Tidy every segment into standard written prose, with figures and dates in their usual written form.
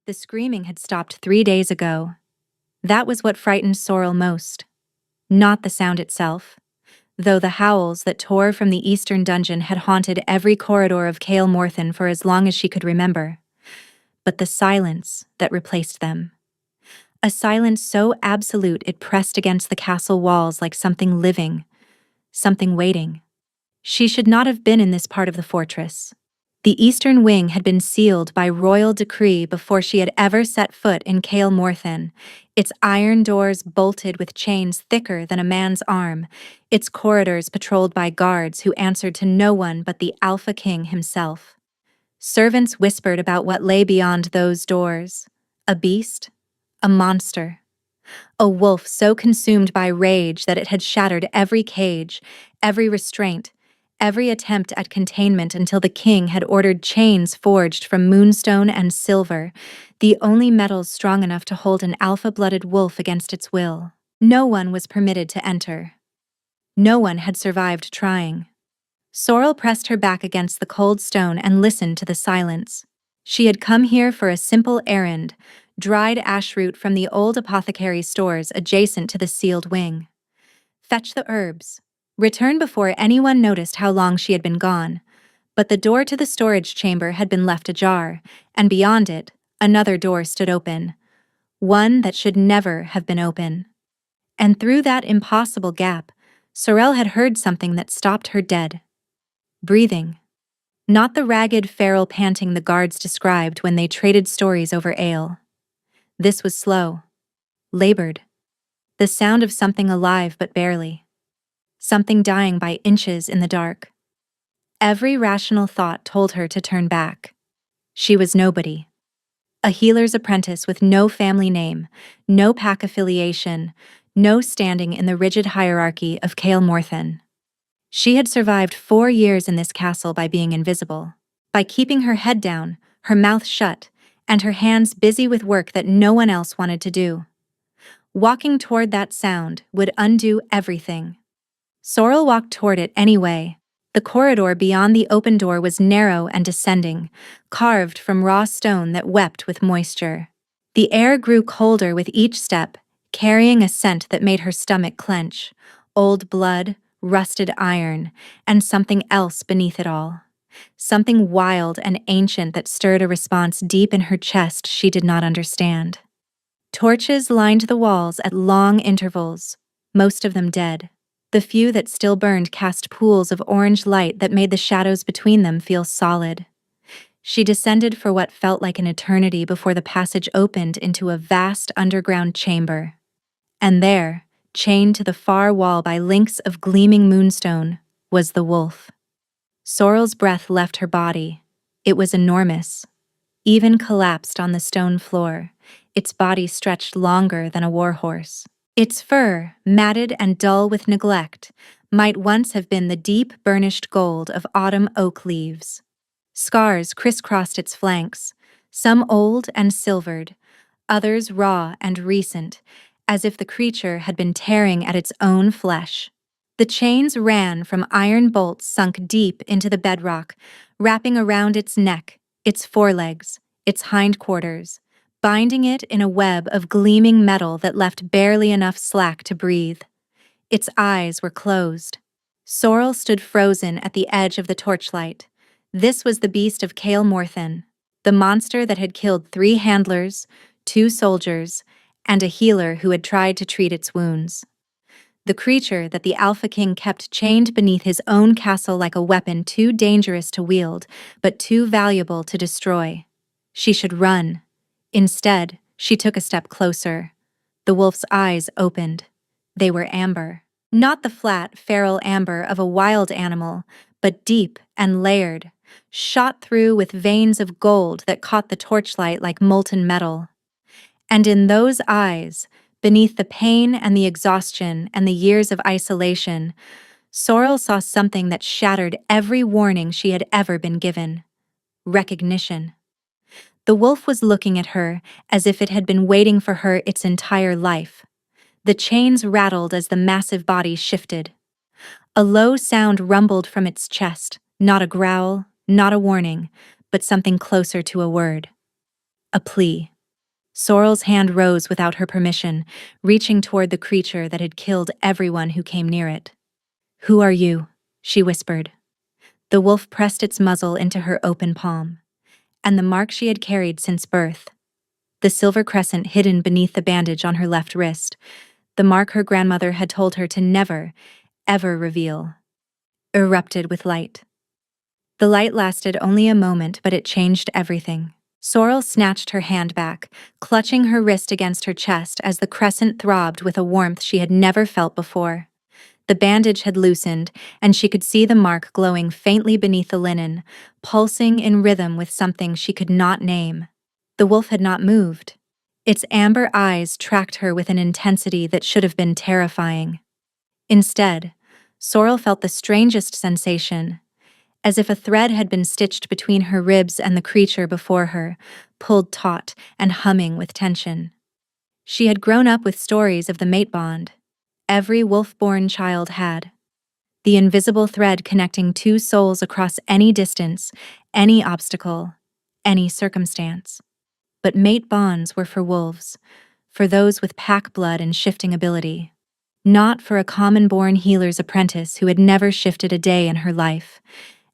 The screaming had stopped 3 days ago. That was what frightened Sorrel most. Not the sound itself, though the howls that tore from the eastern dungeon had haunted every corridor of Kael Morthen for as long as she could remember, but the silence that replaced them. A silence so absolute it pressed against the castle walls like something living, something waiting. She should not have been in this part of the fortress. The eastern wing had been sealed by royal decree before she had ever set foot in Kael Morthen, its iron doors bolted with chains thicker than a man's arm, its corridors patrolled by guards who answered to no one but the Alpha King himself. Servants whispered about what lay beyond those doors. A beast, a monster, a wolf so consumed by rage that it had shattered every cage, every restraint, every attempt at containment until the king had ordered chains forged from moonstone and silver, the only metals strong enough to hold an alpha-blooded wolf against its will. No one was permitted to enter. No one had survived trying. Sorrel pressed her back against the cold stone and listened to the silence. She had come here for a simple errand, dried ashroot from the old apothecary stores adjacent to the sealed wing. Fetch the herbs. Return before anyone noticed how long she had been gone, but the door to the storage chamber had been left ajar, and beyond it, another door stood open, one that should never have been open. And through that impossible gap, Sorrel had heard something that stopped her dead. Breathing. Not the ragged, feral panting the guards described when they traded stories over ale. This was slow, labored, the sound of something alive but barely. Something dying by inches in the dark. Every rational thought told her to turn back. She was nobody. A healer's apprentice with no family name, no pack affiliation, no standing in the rigid hierarchy of Kael Morthen. She had survived 4 years in this castle by being invisible, by keeping her head down, her mouth shut, and her hands busy with work that no one else wanted to do. Walking toward that sound would undo everything. Sorrel walked toward it anyway. The corridor beyond the open door was narrow and descending, carved from raw stone that wept with moisture. The air grew colder with each step, carrying a scent that made her stomach clench, old blood, rusted iron, and something else beneath it all. Something wild and ancient that stirred a response deep in her chest she did not understand. Torches lined the walls at long intervals, most of them dead. The few that still burned cast pools of orange light that made the shadows between them feel solid. She descended for what felt like an eternity before the passage opened into a vast underground chamber. And there, chained to the far wall by links of gleaming moonstone, was the wolf. Sorrel's breath left her body. It was enormous, even collapsed on the stone floor, its body stretched longer than a warhorse. Its fur, matted and dull with neglect, might once have been the deep burnished gold of autumn oak leaves. Scars crisscrossed its flanks, some old and silvered, others raw and recent, as if the creature had been tearing at its own flesh. The chains ran from iron bolts sunk deep into the bedrock, wrapping around its neck, its forelegs, its hindquarters, binding it in a web of gleaming metal that left barely enough slack to breathe. Its eyes were closed. Sorrel stood frozen at the edge of the torchlight. This was the beast of Kael Morthen, the monster that had killed 3 handlers, 2 soldiers, and a healer who had tried to treat its wounds. The creature that the Alpha King kept chained beneath his own castle like a weapon too dangerous to wield, but too valuable to destroy. She should run. Instead, she took a step closer. The wolf's eyes opened. They were amber. Not the flat, feral amber of a wild animal, but deep and layered, shot through with veins of gold that caught the torchlight like molten metal. And in those eyes, beneath the pain and the exhaustion and the years of isolation, Sorrel saw something that shattered every warning she had ever been given. Recognition. The wolf was looking at her as if it had been waiting for her its entire life. The chains rattled as the massive body shifted. A low sound rumbled from its chest, not a growl, not a warning, but something closer to a word. A plea. Sorrel's hand rose without her permission, reaching toward the creature that had killed everyone who came near it. "Who are you?" she whispered. The wolf pressed its muzzle into her open palm. And the mark she had carried since birth. The silver crescent hidden beneath the bandage on her left wrist. The mark her grandmother had told her to never, ever reveal. Erupted with light. The light lasted only a moment, but it changed everything. Sorrel snatched her hand back, clutching her wrist against her chest as the crescent throbbed with a warmth she had never felt before. The bandage had loosened, and she could see the mark glowing faintly beneath the linen, pulsing in rhythm with something she could not name. The wolf had not moved. Its amber eyes tracked her with an intensity that should have been terrifying. Instead, Sorrel felt the strangest sensation, as if a thread had been stitched between her ribs and the creature before her, pulled taut and humming with tension. She had grown up with stories of the mate bond. Every wolf-born child had. The invisible thread connecting two souls across any distance, any obstacle, any circumstance. But mate bonds were for wolves, for those with pack blood and shifting ability. Not for a common-born healer's apprentice who had never shifted a day in her life,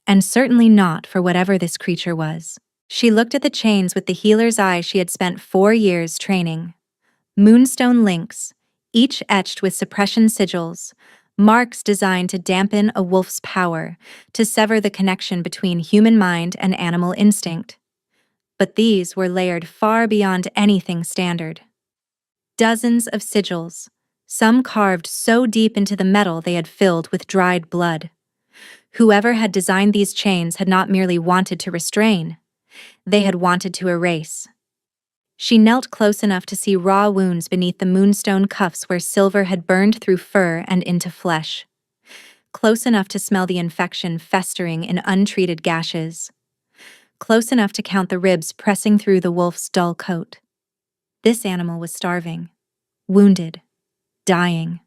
and certainly not for whatever this creature was. She looked at the chains with the healer's eye she had spent 4 years training. Moonstone links, each etched with suppression sigils, marks designed to dampen a wolf's power, to sever the connection between human mind and animal instinct. But these were layered far beyond anything standard. Dozens of sigils, some carved so deep into the metal they had filled with dried blood. Whoever had designed these chains had not merely wanted to restrain, they had wanted to erase. She knelt close enough to see raw wounds beneath the moonstone cuffs where silver had burned through fur and into flesh. Close enough to smell the infection festering in untreated gashes. Close enough to count the ribs pressing through the wolf's dull coat. This animal was starving, wounded, dying,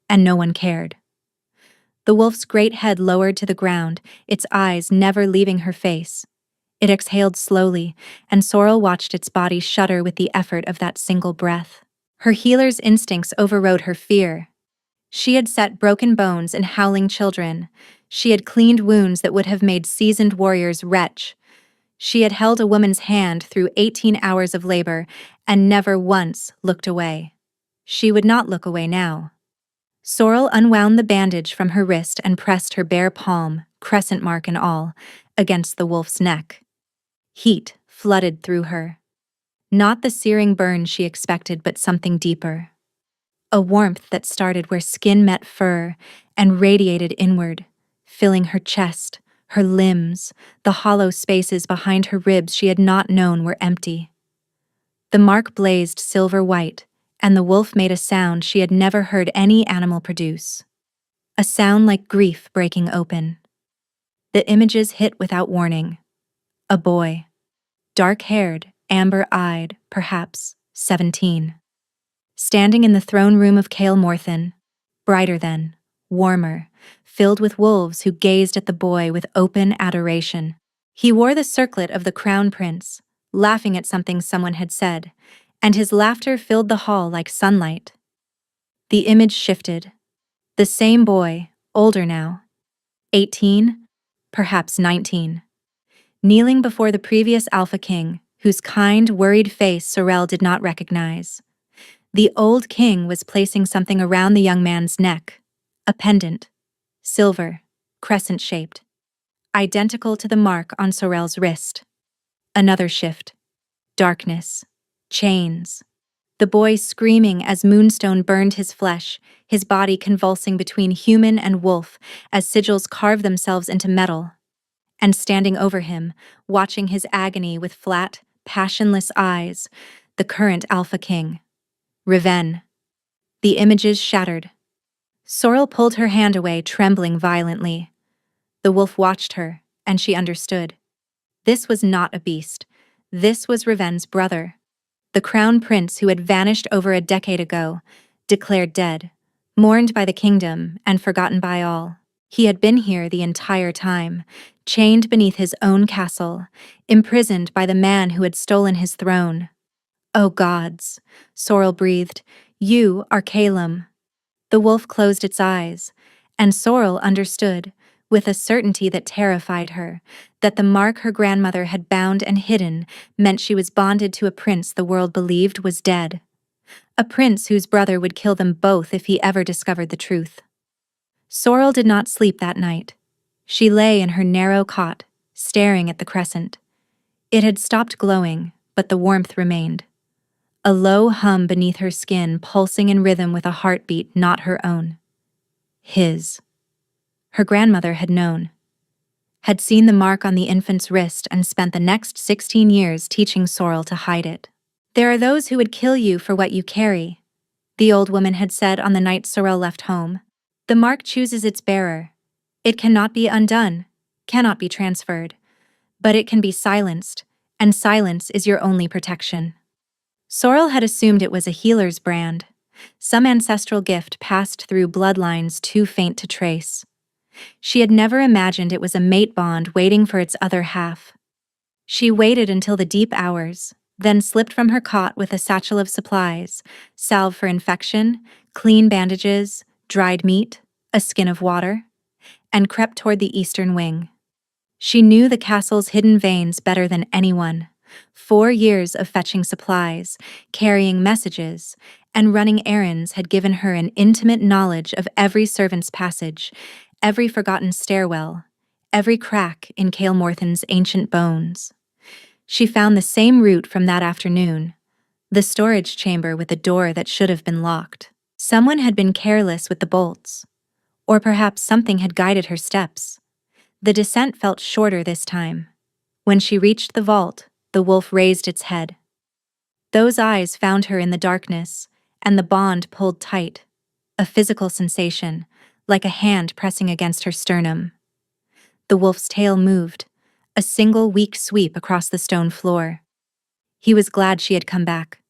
and no one cared. The wolf's great head lowered to the ground, its eyes never leaving her face. It exhaled slowly, and Sorrel watched its body shudder with the effort of that single breath. Her healer's instincts overrode her fear. She had set broken bones and howling children. She had cleaned wounds that would have made seasoned warriors retch. She had held a woman's hand through 18 hours of labor and never once looked away. She would not look away now. Sorrel unwound the bandage from her wrist and pressed her bare palm, crescent mark and all, against the wolf's neck. Heat flooded through her. Not the searing burn she expected, but something deeper. A warmth that started where skin met fur and radiated inward, filling her chest, her limbs, the hollow spaces behind her ribs she had not known were empty. The mark blazed silver white, and the wolf made a sound she had never heard any animal produce. A sound like grief breaking open. The images hit without warning. A boy. Dark-haired, amber-eyed, perhaps 17. Standing in the throne room of Kael Morthen, brighter than, warmer, filled with wolves who gazed at the boy with open adoration. He wore the circlet of the crown prince, laughing at something someone had said, and his laughter filled the hall like sunlight. The image shifted. The same boy, older now. 18, perhaps 19. Kneeling before the previous Alpha King, whose kind, worried face Sorrel did not recognize. The old king was placing something around the young man's neck. A pendant. Silver, crescent-shaped. Identical to the mark on Sorrel's wrist. Another shift. Darkness. Chains. The boy screaming as moonstone burned his flesh, his body convulsing between human and wolf as sigils carved themselves into metal. And standing over him, watching his agony with flat, passionless eyes, the current Alpha King. Reven. The images shattered. Sorrel pulled her hand away, trembling violently. The wolf watched her, and she understood. This was not a beast. This was Reven's brother. The crown prince who had vanished over a decade ago, declared dead, mourned by the kingdom and forgotten by all. He had been here the entire time, chained beneath his own castle, imprisoned by the man who had stolen his throne. "Oh gods," Sorrel breathed, "you are Calum." The wolf closed its eyes, and Sorrel understood, with a certainty that terrified her, that the mark her grandmother had bound and hidden meant she was bonded to a prince the world believed was dead. A prince whose brother would kill them both if he ever discovered the truth. Sorrel did not sleep that night. She lay in her narrow cot, staring at the crescent. It had stopped glowing, but the warmth remained. A low hum beneath her skin pulsing in rhythm with a heartbeat not her own. His. Her grandmother had known. Had seen the mark on the infant's wrist and spent the next 16 years teaching Sorrel to hide it. "There are those who would kill you for what you carry," the old woman had said on the night Sorrel left home. "The mark chooses its bearer. It cannot be undone, cannot be transferred, but it can be silenced, and silence is your only protection." Sorrel had assumed it was a healer's brand, some ancestral gift passed through bloodlines too faint to trace. She had never imagined it was a mate bond waiting for its other half. She waited until the deep hours, then slipped from her cot with a satchel of supplies, salve for infection, clean bandages, dried meat, a skin of water, and crept toward the eastern wing. She knew the castle's hidden veins better than anyone. 4 years of fetching supplies, carrying messages, and running errands had given her an intimate knowledge of every servant's passage, every forgotten stairwell, every crack in Kael Morthen's ancient bones. She found the same route from that afternoon, the storage chamber with a door that should have been locked. Someone had been careless with the bolts, or perhaps something had guided her steps. The descent felt shorter this time. When she reached the vault, the wolf raised its head. Those eyes found her in the darkness, and the bond pulled tight, a physical sensation, like a hand pressing against her sternum. The wolf's tail moved, a single weak sweep across the stone floor. He was glad she had come back.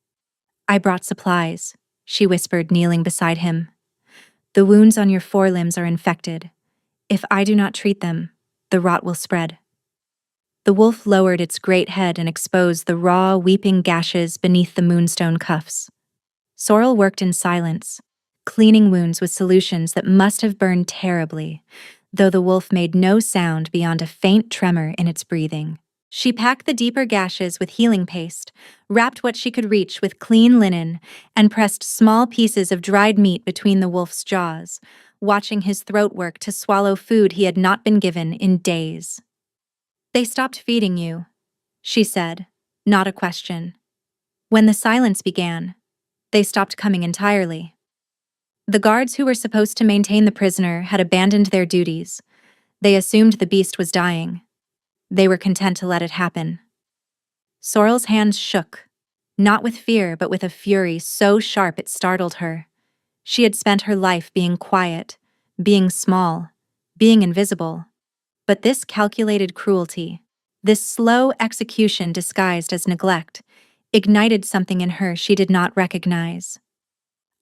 "I brought supplies," she whispered, kneeling beside him. "The wounds on your forelimbs are infected. If I do not treat them, the rot will spread." The wolf lowered its great head and exposed the raw, weeping gashes beneath the moonstone cuffs. Sorrel worked in silence, cleaning wounds with solutions that must have burned terribly, though the wolf made no sound beyond a faint tremor in its breathing. She packed the deeper gashes with healing paste, wrapped what she could reach with clean linen, and pressed small pieces of dried meat between the wolf's jaws, watching his throat work to swallow food he had not been given in days. "They stopped feeding you," she said, not a question. "When the silence began, they stopped coming entirely." The guards who were supposed to maintain the prisoner had abandoned their duties. They assumed the beast was dying. They were content to let it happen. Sorrel's hands shook, not with fear but with a fury so sharp it startled her. She had spent her life being quiet, being small, being invisible. But this calculated cruelty, this slow execution disguised as neglect, ignited something in her she did not recognize.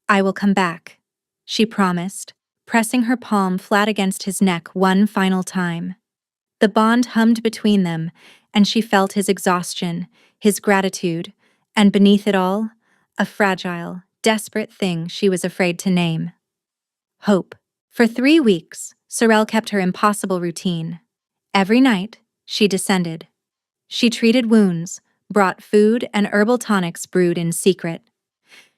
"I will come back," she promised, pressing her palm flat against his neck one final time. The bond hummed between them, and she felt his exhaustion, his gratitude, and beneath it all, a fragile, desperate thing she was afraid to name. Hope. For 3 weeks, Sorrel kept her impossible routine. Every night, she descended. She treated wounds, brought food and herbal tonics brewed in secret.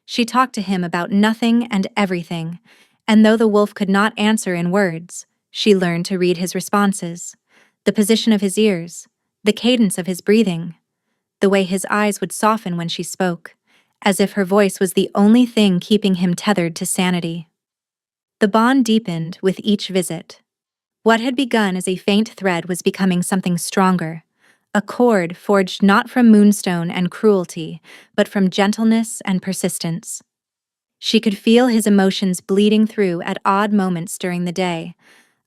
She talked to him about nothing and everything, and though the wolf could not answer in words, she learned to read his responses, the position of his ears, the cadence of his breathing, the way his eyes would soften when she spoke, as if her voice was the only thing keeping him tethered to sanity. The bond deepened with each visit. What had begun as a faint thread was becoming something stronger, a cord forged not from moonstone and cruelty, but from gentleness and persistence. She could feel his emotions bleeding through at odd moments during the day,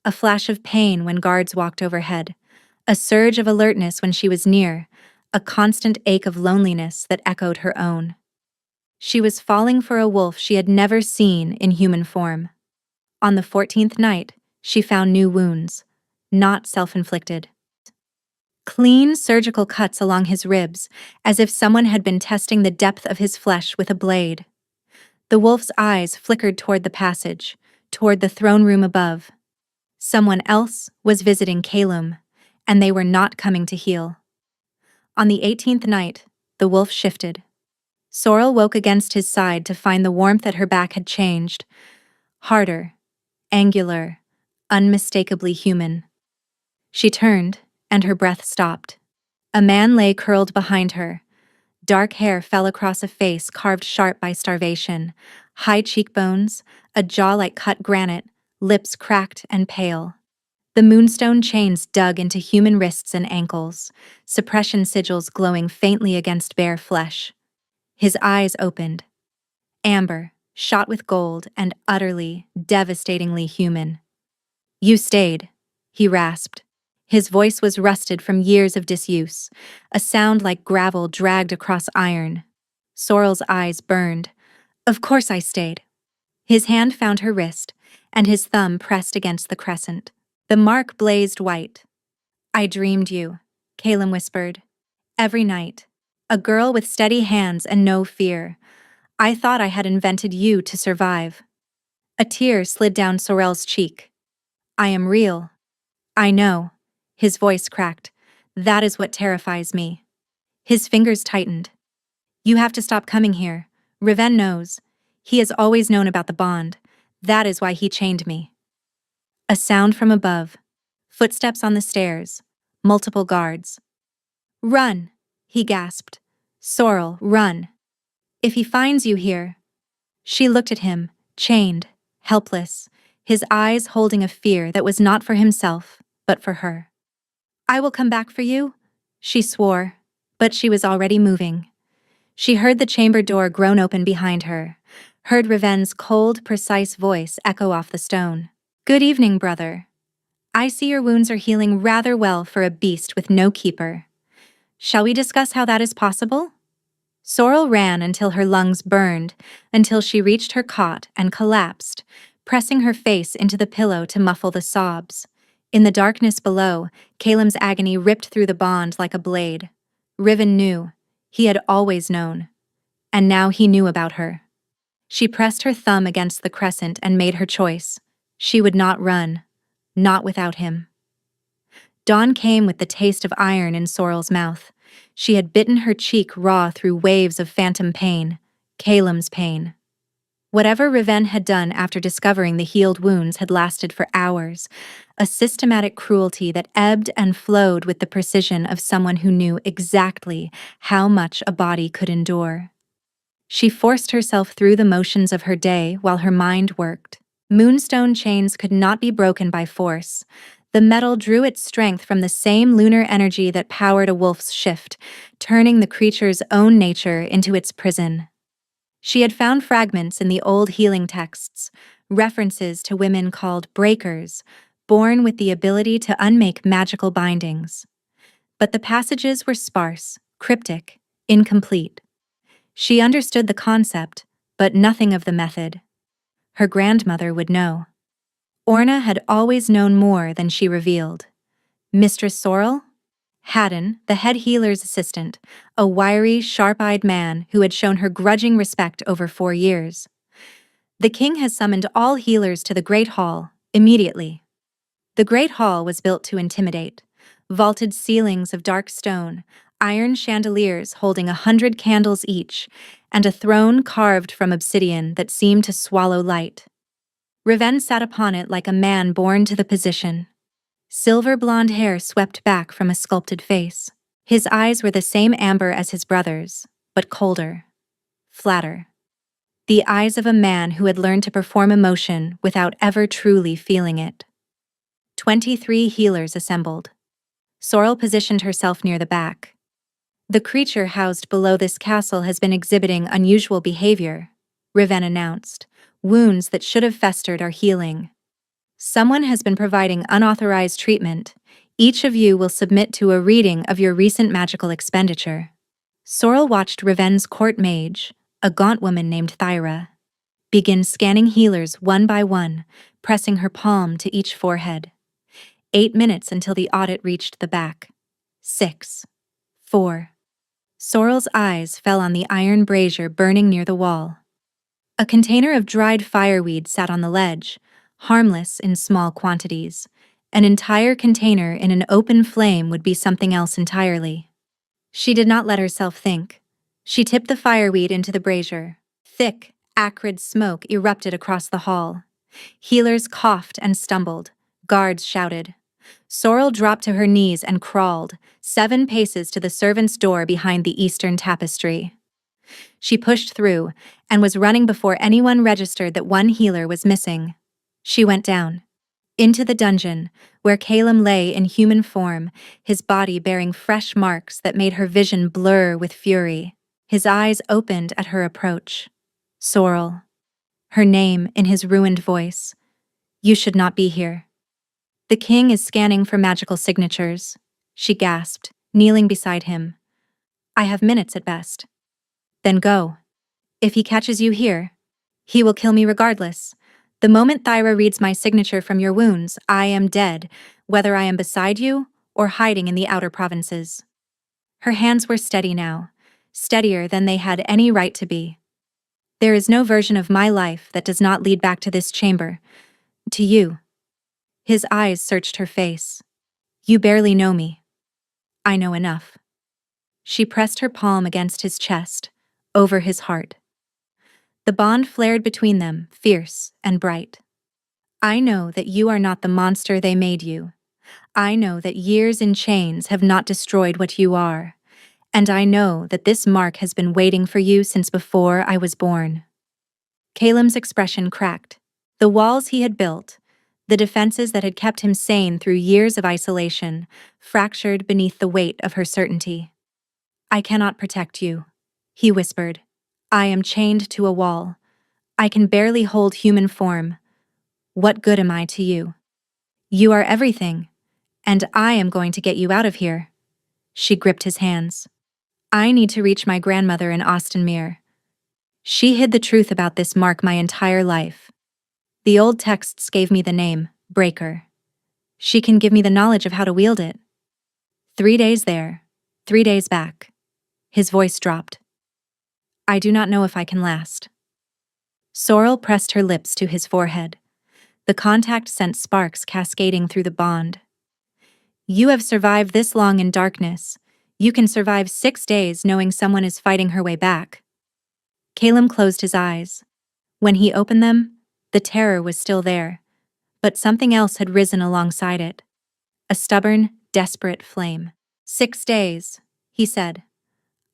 a flash of pain when guards walked overhead, a surge of alertness when she was near, a constant ache of loneliness that echoed her own. She was falling for a wolf she had never seen in human form. On the 14th night, she found new wounds, not self-inflicted. Clean surgical cuts along his ribs, as if someone had been testing the depth of his flesh with a blade. The wolf's eyes flickered toward the passage, toward the throne room above. Someone else was visiting Calum, and they were not coming to heal. On the 18th night, the wolf shifted. Sorrel woke against his side to find the warmth at her back had changed. Harder, angular, unmistakably human. She turned, and her breath stopped. A man lay curled behind her. Dark hair fell across a face carved sharp by starvation, high cheekbones, a jaw like cut granite, lips cracked and pale. The moonstone chains dug into human wrists and ankles, suppression sigils glowing faintly against bare flesh. His eyes opened. Amber, shot with gold and utterly, devastatingly human. "You stayed," he rasped. His voice was rusted from years of disuse, a sound like gravel dragged across iron. Sorrel's eyes burned. "Of course I stayed." His hand found her wrist, and his thumb pressed against the crescent. The mark blazed white. "I dreamed you," Calum whispered. "Every night. A girl with steady hands and no fear. I thought I had invented you to survive." A tear slid down Sorrel's cheek. "I am real." "I know." His voice cracked. "That is what terrifies me." His fingers tightened. "You have to stop coming here. Riven knows. He has always known about the bond. That is why he chained me." A sound from above. Footsteps on the stairs. Multiple guards. "Run," he gasped. "Sorrel, run. If he finds you here." She looked at him, chained, helpless, his eyes holding a fear that was not for himself, but for her. "I will come back for you," she swore, but she was already moving. She heard the chamber door groan open behind her, heard Riven's cold, precise voice echo off the stone. "Good evening, brother. I see your wounds are healing rather well for a beast with no keeper. Shall we discuss how that is possible?" Sorrel ran until her lungs burned, until she reached her cot and collapsed, pressing her face into the pillow to muffle the sobs. In the darkness below, Calum's agony ripped through the bond like a blade. Riven knew. He had always known. And now he knew about her. She pressed her thumb against the crescent and made her choice. She would not run. Not without him. Dawn came with the taste of iron in Sorrel's mouth. She had bitten her cheek raw through waves of phantom pain, Calum's pain. Whatever Riven had done after discovering the healed wounds had lasted for hours, a systematic cruelty that ebbed and flowed with the precision of someone who knew exactly how much a body could endure. She forced herself through the motions of her day while her mind worked. Moonstone chains could not be broken by force. The metal drew its strength from the same lunar energy that powered a wolf's shift, turning the creature's own nature into its prison. She had found fragments in the old healing texts, references to women called breakers, born with the ability to unmake magical bindings. But the passages were sparse, cryptic, incomplete. She understood the concept, but nothing of the method. Her grandmother would know. Orna had always known more than she revealed. Mistress Sorrel? Haddon, the head healer's assistant, a wiry, sharp-eyed man who had shown her grudging respect over 4 years. "The king has summoned all healers to the Great Hall, immediately." The Great Hall was built to intimidate. Vaulted ceilings of dark stone, iron chandeliers holding 100 candles each, and a throne carved from obsidian that seemed to swallow light. Riven sat upon it like a man born to the position. Silver blonde hair swept back from a sculpted face. His eyes were the same amber as his brother's, but colder, flatter. The eyes of a man who had learned to perform emotion without ever truly feeling it. 23 healers assembled. Sorrel positioned herself near the back. "The creature housed below this castle has been exhibiting unusual behavior," Riven announced. "Wounds that should have festered are healing. Someone has been providing unauthorized treatment. Each of you will submit to a reading of your recent magical expenditure." Sorrel watched Riven's court mage, a gaunt woman named Thyra, begin scanning healers one by one, pressing her palm to each forehead. 8 minutes until the audit reached the back. 6, 4. Sorrel's eyes fell on the iron brazier burning near the wall. A container of dried fireweed sat on the ledge, harmless in small quantities. An entire container in an open flame would be something else entirely. She did not let herself think. She tipped the fireweed into the brazier. Thick, acrid smoke erupted across the hall. Healers coughed and stumbled. Guards shouted. Sorrel dropped to her knees and crawled, 7 paces to the servants' door behind the eastern tapestry. She pushed through and was running before anyone registered that one healer was missing. She went down. Into the dungeon, where Calum lay in human form, his body bearing fresh marks that made her vision blur with fury. His eyes opened at her approach. Sorrel. Her name in his ruined voice. You should not be here. The king is scanning for magical signatures, she gasped, kneeling beside him. I have minutes at best. Then go. If he catches you here, he will kill me regardless. The moment Thyra reads my signature from your wounds, I am dead, whether I am beside you or hiding in the outer provinces. Her hands were steady now, steadier than they had any right to be. There is no version of my life that does not lead back to this chamber. To you. His eyes searched her face. You barely know me. I know enough. She pressed her palm against his chest, over his heart. The bond flared between them, fierce and bright. I know that you are not the monster they made you. I know that years in chains have not destroyed what you are. And I know that this mark has been waiting for you since before I was born. Calum's expression cracked. The walls he had built, the defenses that had kept him sane through years of isolation, fractured beneath the weight of her certainty. I cannot protect you, he whispered. I am chained to a wall. I can barely hold human form. What good am I to you? You are everything, and I am going to get you out of here. She gripped his hands. I need to reach my grandmother in Austinmere. She hid the truth about this mark my entire life. The old texts gave me the name, Breaker. She can give me the knowledge of how to wield it. 3 days there, 3 days back. His voice dropped. I do not know if I can last. Sorrel pressed her lips to his forehead. The contact sent sparks cascading through the bond. You have survived this long in darkness. You can survive 6 days knowing someone is fighting her way back. Calum closed his eyes. When he opened them, the terror was still there, but something else had risen alongside it. A stubborn, desperate flame. 6 days, he said.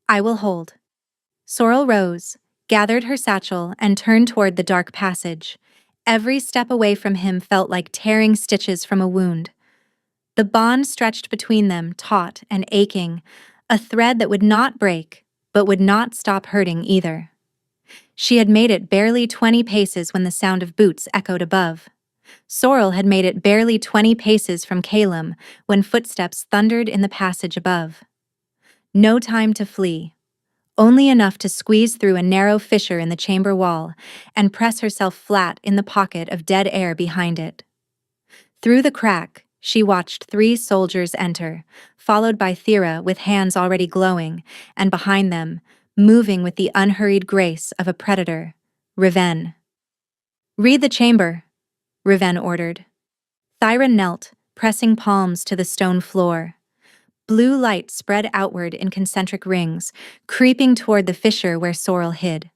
I will hold. Sorrel rose, gathered her satchel, and turned toward the dark passage. Every step away from him felt like tearing stitches from a wound. The bond stretched between them, taut and aching, a thread that would not break, but would not stop hurting either. She had made it barely 20 paces when the sound of boots echoed above. Sorrel had made it barely 20 paces from Calum when footsteps thundered in the passage above. No time to flee. Only enough to squeeze through a narrow fissure in the chamber wall and press herself flat in the pocket of dead air behind it. Through the crack, she watched 3 soldiers enter, followed by Thera with hands already glowing, and behind them, moving with the unhurried grace of a predator, Riven. Read the chamber, Riven ordered. Thyra knelt, pressing palms to the stone floor. Blue light spread outward in concentric rings, creeping toward the fissure where Sorrel hid.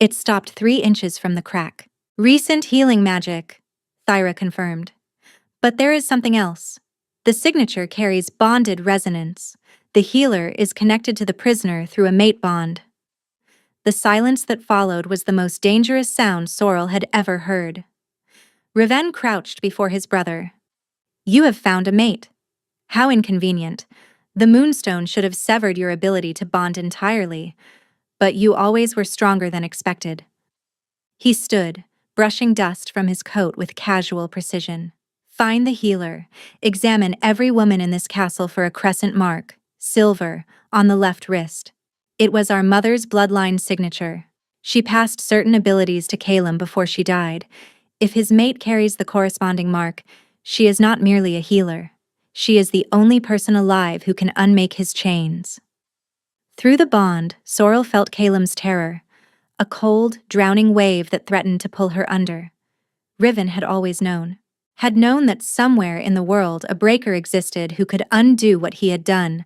It stopped 3 inches from the crack. Recent healing magic, Thyra confirmed. But there is something else. The signature carries bonded resonance. The healer is connected to the prisoner through a mate bond. The silence that followed was the most dangerous sound Sorrel had ever heard. Riven crouched before his brother. You have found a mate. How inconvenient. The moonstone should have severed your ability to bond entirely, but you always were stronger than expected. He stood, brushing dust from his coat with casual precision. Find the healer. Examine every woman in this castle for a crescent mark, silver, on the left wrist. It was our mother's bloodline signature. She passed certain abilities to Calum before she died. If his mate carries the corresponding mark, she is not merely a healer. She is the only person alive who can unmake his chains. Through the bond, Sorrel felt Calem's terror, a cold, drowning wave that threatened to pull her under. Riven had always known. Had known that somewhere in the world a breaker existed who could undo what he had done,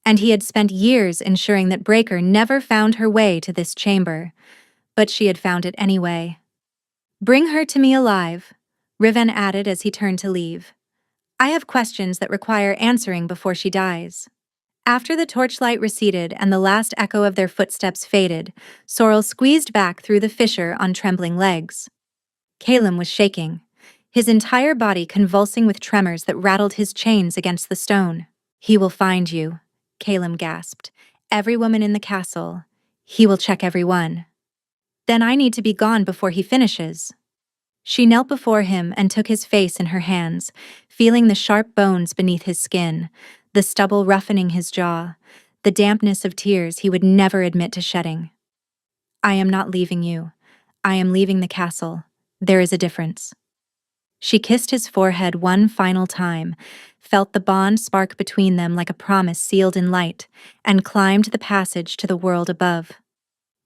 and he had spent years ensuring that breaker never found her way to this chamber. But she had found it anyway. "Bring her to me alive," Riven added as he turned to leave. "I have questions that require answering before she dies." After the torchlight receded and the last echo of their footsteps faded, Sorrel squeezed back through the fissure on trembling legs. Calem was shaking, his entire body convulsing with tremors that rattled his chains against the stone. "He will find you," Calem gasped. "Every woman in the castle. He will check every one. Then I need to be gone before he finishes." She knelt before him and took his face in her hands, feeling the sharp bones beneath his skin, the stubble roughening his jaw, the dampness of tears he would never admit to shedding. "I am not leaving you. I am leaving the castle. There is a difference." She kissed his forehead one final time, felt the bond spark between them like a promise sealed in light, and climbed the passage to the world above.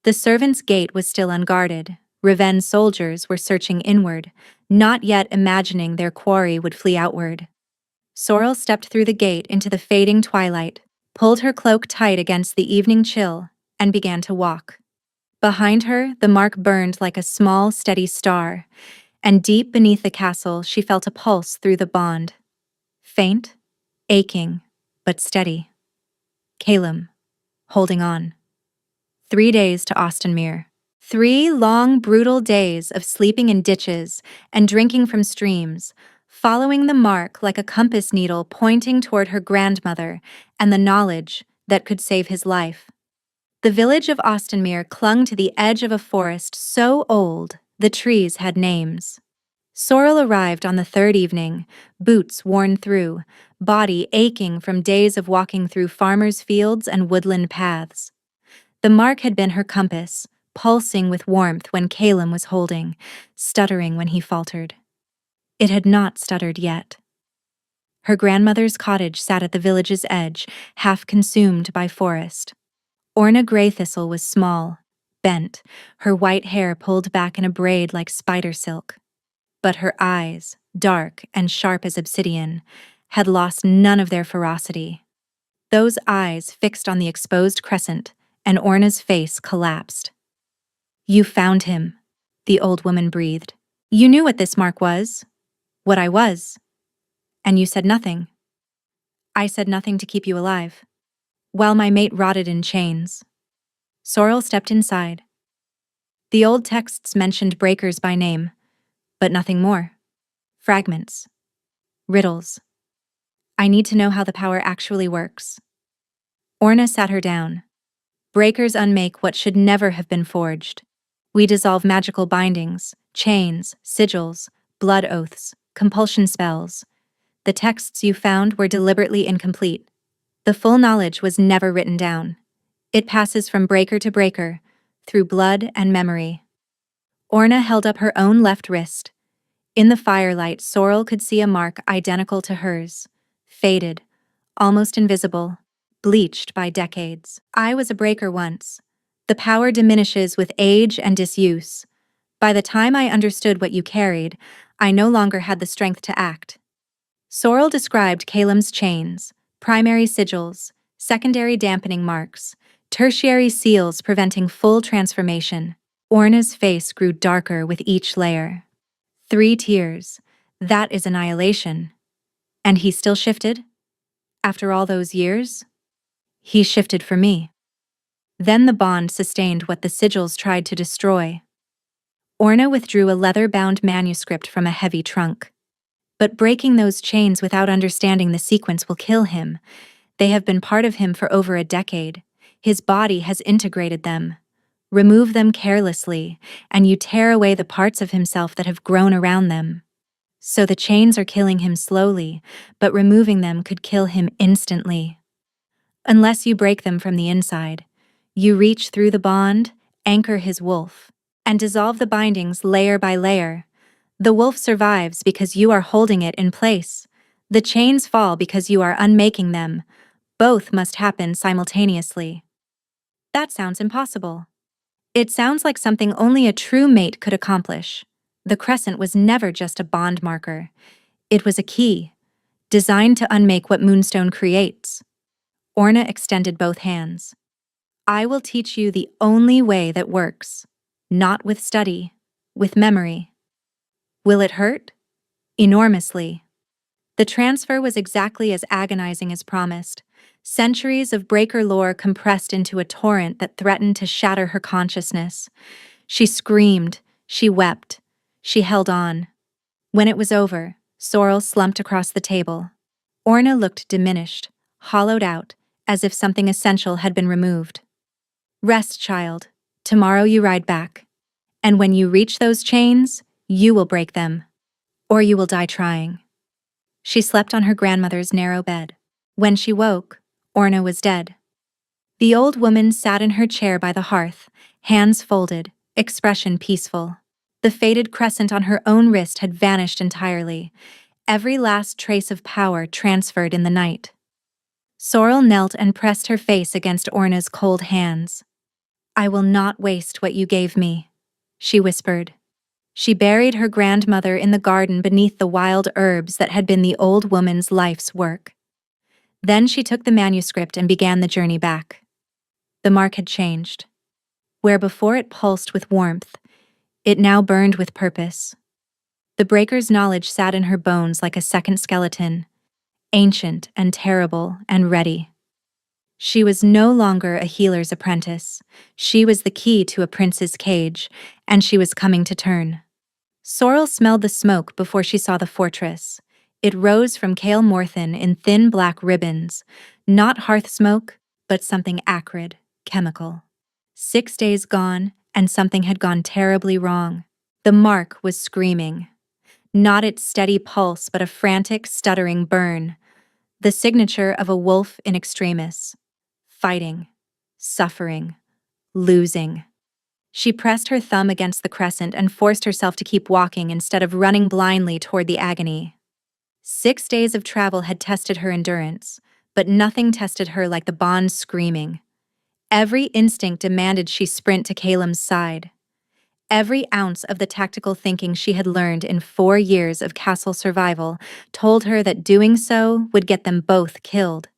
The servants' gate was still unguarded. Riven soldiers were searching inward, not yet imagining their quarry would flee outward. Sorrel stepped through the gate into the fading twilight, pulled her cloak tight against the evening chill, and began to walk. Behind her, the mark burned like a small, steady star, and deep beneath the castle she felt a pulse through the bond. Faint, aching, but steady. Calem, holding on. 3 days to Austenmere. 3 long, brutal days of sleeping in ditches and drinking from streams, following the mark like a compass needle pointing toward her grandmother and the knowledge that could save his life. The village of Austenmere clung to the edge of a forest so old the trees had names. Sorrel arrived on the 3rd evening, boots worn through, body aching from days of walking through farmers' fields and woodland paths. The mark had been her compass, pulsing with warmth when Calem was holding, stuttering when he faltered. It had not stuttered yet. Her grandmother's cottage sat at the village's edge, half consumed by forest. Orna Greythistle was small, bent, her white hair pulled back in a braid like spider silk. But her eyes, dark and sharp as obsidian, had lost none of their ferocity. Those eyes fixed on the exposed crescent, and Orna's face collapsed. "You found him," the old woman breathed. "You knew what this mark was, what I was, and you said nothing." "I said nothing to keep you alive, while my mate rotted in chains." Sorrel stepped inside. The old texts mentioned breakers by name, but nothing more. Fragments. Riddles. "I need to know how the power actually works." Orna sat her down. "Breakers unmake what should never have been forged. We dissolve magical bindings, chains, sigils, blood oaths, compulsion spells. The texts you found were deliberately incomplete. The full knowledge was never written down. It passes from breaker to breaker, through blood and memory." Orna held up her own left wrist. In the firelight, Sorrel could see a mark identical to hers, faded, almost invisible, bleached by decades. "I was a breaker once. The power diminishes with age and disuse. By the time I understood what you carried, I no longer had the strength to act." Sorrel described Calem's chains, primary sigils, secondary dampening marks, tertiary seals preventing full transformation. Orna's face grew darker with each layer. 3 tears. That is annihilation. And he still shifted? After all those years? He shifted for me. Then the bond sustained what the sigils tried to destroy. Orna withdrew a leather-bound manuscript from a heavy trunk. "But breaking those chains without understanding the sequence will kill him. They have been part of him for over a decade. His body has integrated them. Remove them carelessly, and you tear away the parts of himself that have grown around them. So the chains are killing him slowly, but removing them could kill him instantly. Unless you break them from the inside, you reach through the bond, anchor his wolf, and dissolve the bindings layer by layer. The wolf survives because you are holding it in place. The chains fall because you are unmaking them. Both must happen simultaneously. That sounds impossible. It sounds like something only a true mate could accomplish. The crescent was never just a bond marker. It was a key, designed to unmake what Moonstone creates. Orna extended both hands. I will teach you the only way that works. Not with study, with memory. Will it hurt? Enormously. The transfer was exactly as agonizing as promised. Centuries of breaker lore compressed into a torrent that threatened to shatter her consciousness. She screamed, she wept, she held on. When it was over, Sorrel slumped across the table. Orna looked diminished, hollowed out, as if something essential had been removed. Rest, child. Tomorrow you ride back. And when you reach those chains, you will break them. Or you will die trying. She slept on her grandmother's narrow bed. When she woke, Orna was dead. The old woman sat in her chair by the hearth, hands folded, expression peaceful. The faded crescent on her own wrist had vanished entirely, every last trace of power transferred in the night. Sorrel knelt and pressed her face against Orna's cold hands. I will not waste what you gave me, she whispered. She buried her grandmother in the garden beneath the wild herbs that had been the old woman's life's work. Then she took the manuscript and began the journey back. The mark had changed. Where before it pulsed with warmth, it now burned with purpose. The breaker's knowledge sat in her bones like a second skeleton, ancient and terrible and ready. She was no longer a healer's apprentice. She was the key to a prince's cage, and she was coming to turn. Sorrel smelled the smoke before she saw the fortress. It rose from Kaer Morhen in thin black ribbons, not hearth smoke, but something acrid, chemical. 6 days gone, and something had gone terribly wrong. The mark was screaming. Not its steady pulse, but a frantic, stuttering burn. The signature of a wolf in extremis. Fighting, suffering, losing. She pressed her thumb against the crescent and forced herself to keep walking instead of running blindly toward the agony. 6 days of travel had tested her endurance, but nothing tested her like the bond screaming. Every instinct demanded she sprint to Caelim's side. Every ounce of the tactical thinking she had learned in 4 years of castle survival told her that doing so would get them both killed.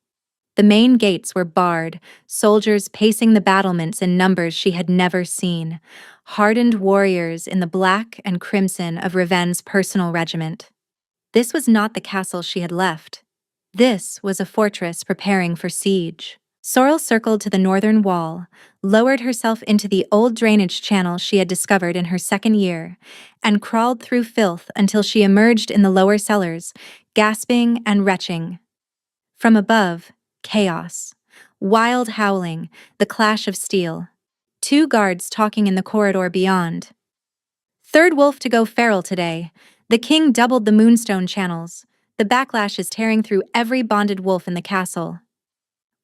The main gates were barred, soldiers pacing the battlements in numbers she had never seen, hardened warriors in the black and crimson of Raven's personal regiment. This was not the castle she had left. This was a fortress preparing for siege. Sorrel circled to the northern wall, lowered herself into the old drainage channel she had discovered in her 2nd year, and crawled through filth until she emerged in the lower cellars, gasping and retching. From above, chaos. Wild howling, the clash of steel. 2 guards talking in the corridor beyond. Third wolf to go feral today. The king doubled the Moonstone channels. The backlash is tearing through every bonded wolf in the castle.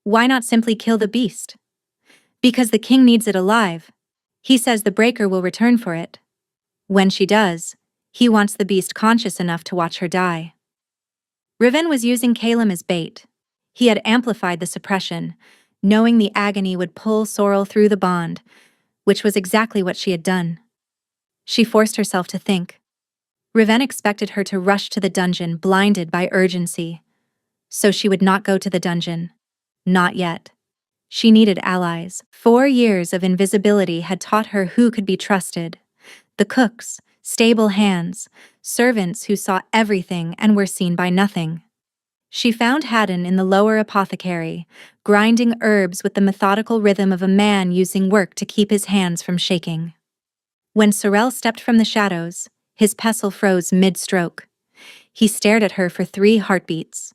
Why not simply kill the beast? Because the king needs it alive. He says the breaker will return for it. When she does, he wants the beast conscious enough to watch her die. Raven was using Caelim as bait. He had amplified the suppression, knowing the agony would pull Sorrel through the bond, which was exactly what she had done. She forced herself to think. Raven expected her to rush to the dungeon, blinded by urgency. So she would not go to the dungeon. Not yet. She needed allies. 4 years of invisibility had taught her who could be trusted. The cooks, stable hands, servants who saw everything and were seen by nothing. She found Haddon in the lower apothecary, grinding herbs with the methodical rhythm of a man using work to keep his hands from shaking. When Sorrel stepped from the shadows, his pestle froze mid-stroke. He stared at her for 3 heartbeats.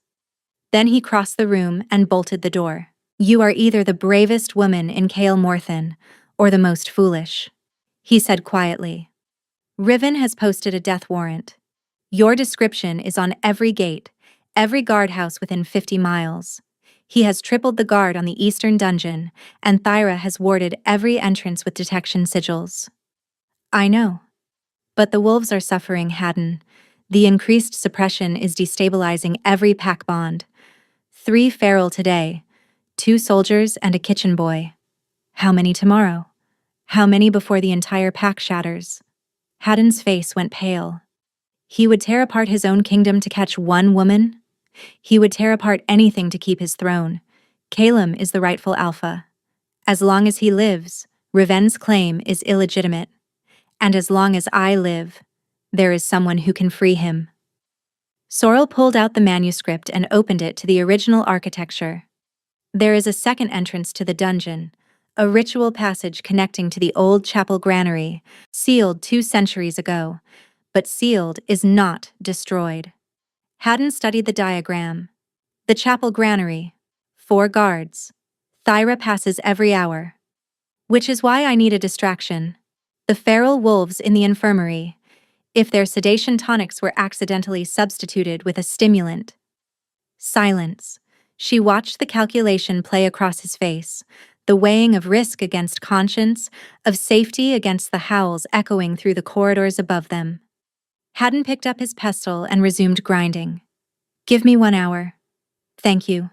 Then he crossed the room and bolted the door. You are either the bravest woman in Kaer Morhen, or the most foolish, he said quietly. Riven has posted a death warrant. Your description is on every gate, every guardhouse within 50 miles. He has tripled the guard on the eastern dungeon, and Thyra has warded every entrance with detection sigils. I know. But the wolves are suffering, Haddon. The increased suppression is destabilizing every pack bond. 3 feral today, 2 soldiers and a kitchen boy. How many tomorrow? How many before the entire pack shatters? Haddon's face went pale. He would tear apart his own kingdom to catch one woman? He would tear apart anything to keep his throne. Calum is the rightful alpha. As long as he lives, Reven's claim is illegitimate. And as long as I live, there is someone who can free him. Sorrel pulled out the manuscript and opened it to the original architecture. There is a second entrance to the dungeon, a ritual passage connecting to the old chapel granary, sealed 2 centuries ago, but sealed is not destroyed. Haddon studied the diagram. The chapel granary, 4 guards. Thyra passes every hour. Which is why I need a distraction. The feral wolves in the infirmary, if their sedation tonics were accidentally substituted with a stimulant. Silence. She watched the calculation play across his face, the weighing of risk against conscience, of safety against the howls echoing through the corridors above them. Haddon picked up his pestle and resumed grinding. Give me 1 hour. Thank you.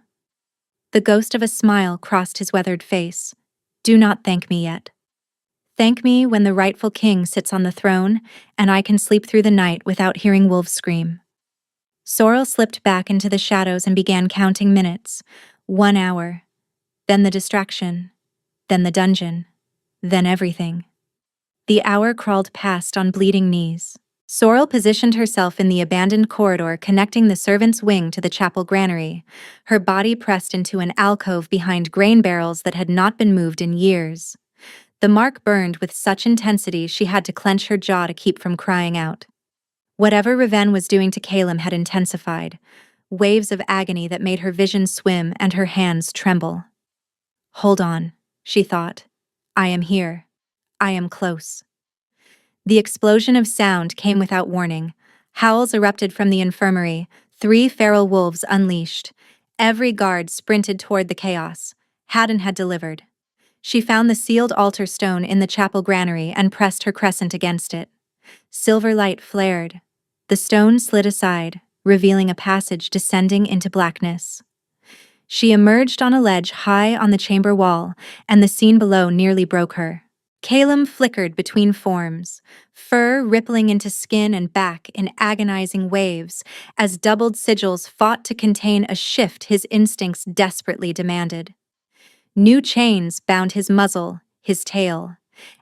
The ghost of a smile crossed his weathered face. Do not thank me yet. Thank me when the rightful king sits on the throne and I can sleep through the night without hearing wolves scream. Sorrel slipped back into the shadows and began counting minutes. 1 hour. Then the distraction. Then the dungeon. Then everything. The hour crawled past on bleeding knees. Sorrel positioned herself in the abandoned corridor connecting the servants' wing to the chapel granary, her body pressed into an alcove behind grain barrels that had not been moved in years. The mark burned with such intensity she had to clench her jaw to keep from crying out. Whatever Reven was doing to Calum had intensified, waves of agony that made her vision swim and her hands tremble. Hold on, she thought. I am here. I am close. The explosion of sound came without warning. Howls erupted from the infirmary, 3 feral wolves unleashed. Every guard sprinted toward the chaos. Haddon had delivered. She found the sealed altar stone in the chapel granary and pressed her crescent against it. Silver light flared. The stone slid aside, revealing a passage descending into blackness. She emerged on a ledge high on the chamber wall, and the scene below nearly broke her. Calum flickered between forms, fur rippling into skin and back in agonizing waves as doubled sigils fought to contain a shift his instincts desperately demanded. New chains bound his muzzle, his tail,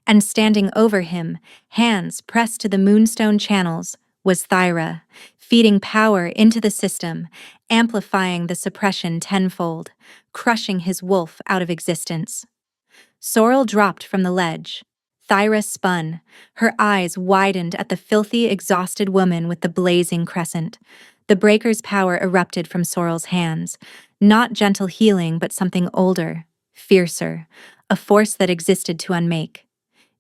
and standing over him, hands pressed to the moonstone channels, was Thyra, feeding power into the system, amplifying the suppression tenfold, crushing his wolf out of existence. Sorrel dropped from the ledge. Thyra spun, her eyes widened at the filthy, exhausted woman with the blazing crescent. The breaker's power erupted from Sorrel's hands, not gentle healing but something older, fiercer, a force that existed to unmake.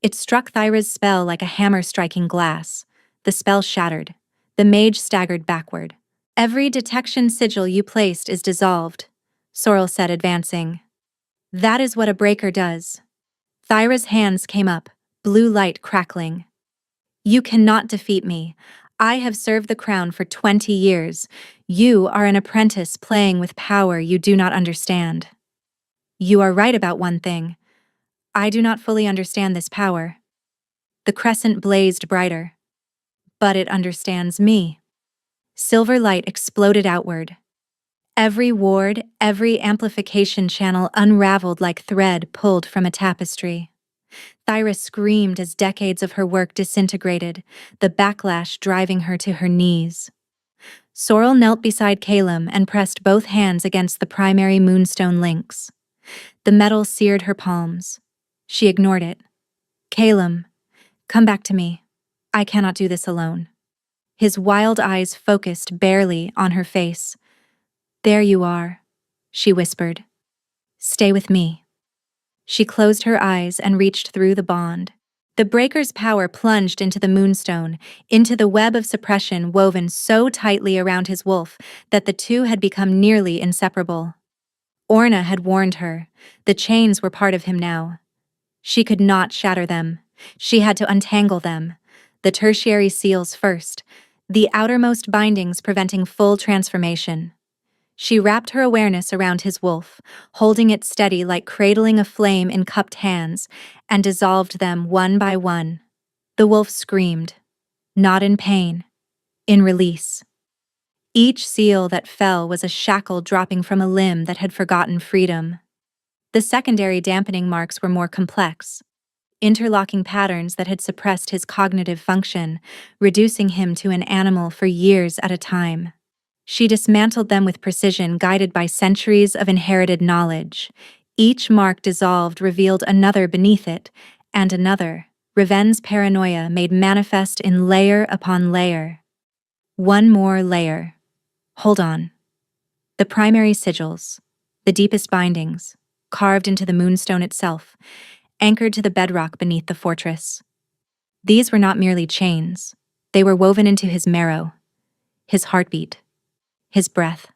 It struck Thyra's spell like a hammer striking glass. The spell shattered. The mage staggered backward. Every detection sigil you placed is dissolved, Sorrel said, advancing. That is what a breaker does. Thyra's hands came up, blue light crackling. You cannot defeat me. I have served the crown for 20 years. You are an apprentice playing with power you do not understand. You are right about one thing. I do not fully understand this power. The crescent blazed brighter. But it understands me. Silver light exploded outward. Every ward, every amplification channel unraveled like thread pulled from a tapestry. Thyra screamed as decades of her work disintegrated, the backlash driving her to her knees. Sorrel knelt beside Calum and pressed both hands against the primary moonstone links. The metal seared her palms. She ignored it. Calum, come back to me. I cannot do this alone. His wild eyes focused barely on her face. There you are, she whispered. Stay with me. She closed her eyes and reached through the bond. The breaker's power plunged into the moonstone, into the web of suppression woven so tightly around his wolf that the two had become nearly inseparable. Orna had warned her. The chains were part of him now. She could not shatter them. She had to untangle them. The tertiary seals first, the outermost bindings preventing full transformation. She wrapped her awareness around his wolf, holding it steady like cradling a flame in cupped hands, and dissolved them one by one. The wolf screamed, not in pain, in release. Each seal that fell was a shackle dropping from a limb that had forgotten freedom. The secondary dampening marks were more complex, interlocking patterns that had suppressed his cognitive function, reducing him to an animal for years at a time. She dismantled them with precision, guided by centuries of inherited knowledge. Each mark dissolved revealed another beneath it, and another. Reven's paranoia made manifest in layer upon layer. One more layer. Hold on. The primary sigils, the deepest bindings, carved into the moonstone itself, anchored to the bedrock beneath the fortress. These were not merely chains. They were woven into his marrow, his heartbeat, his breath.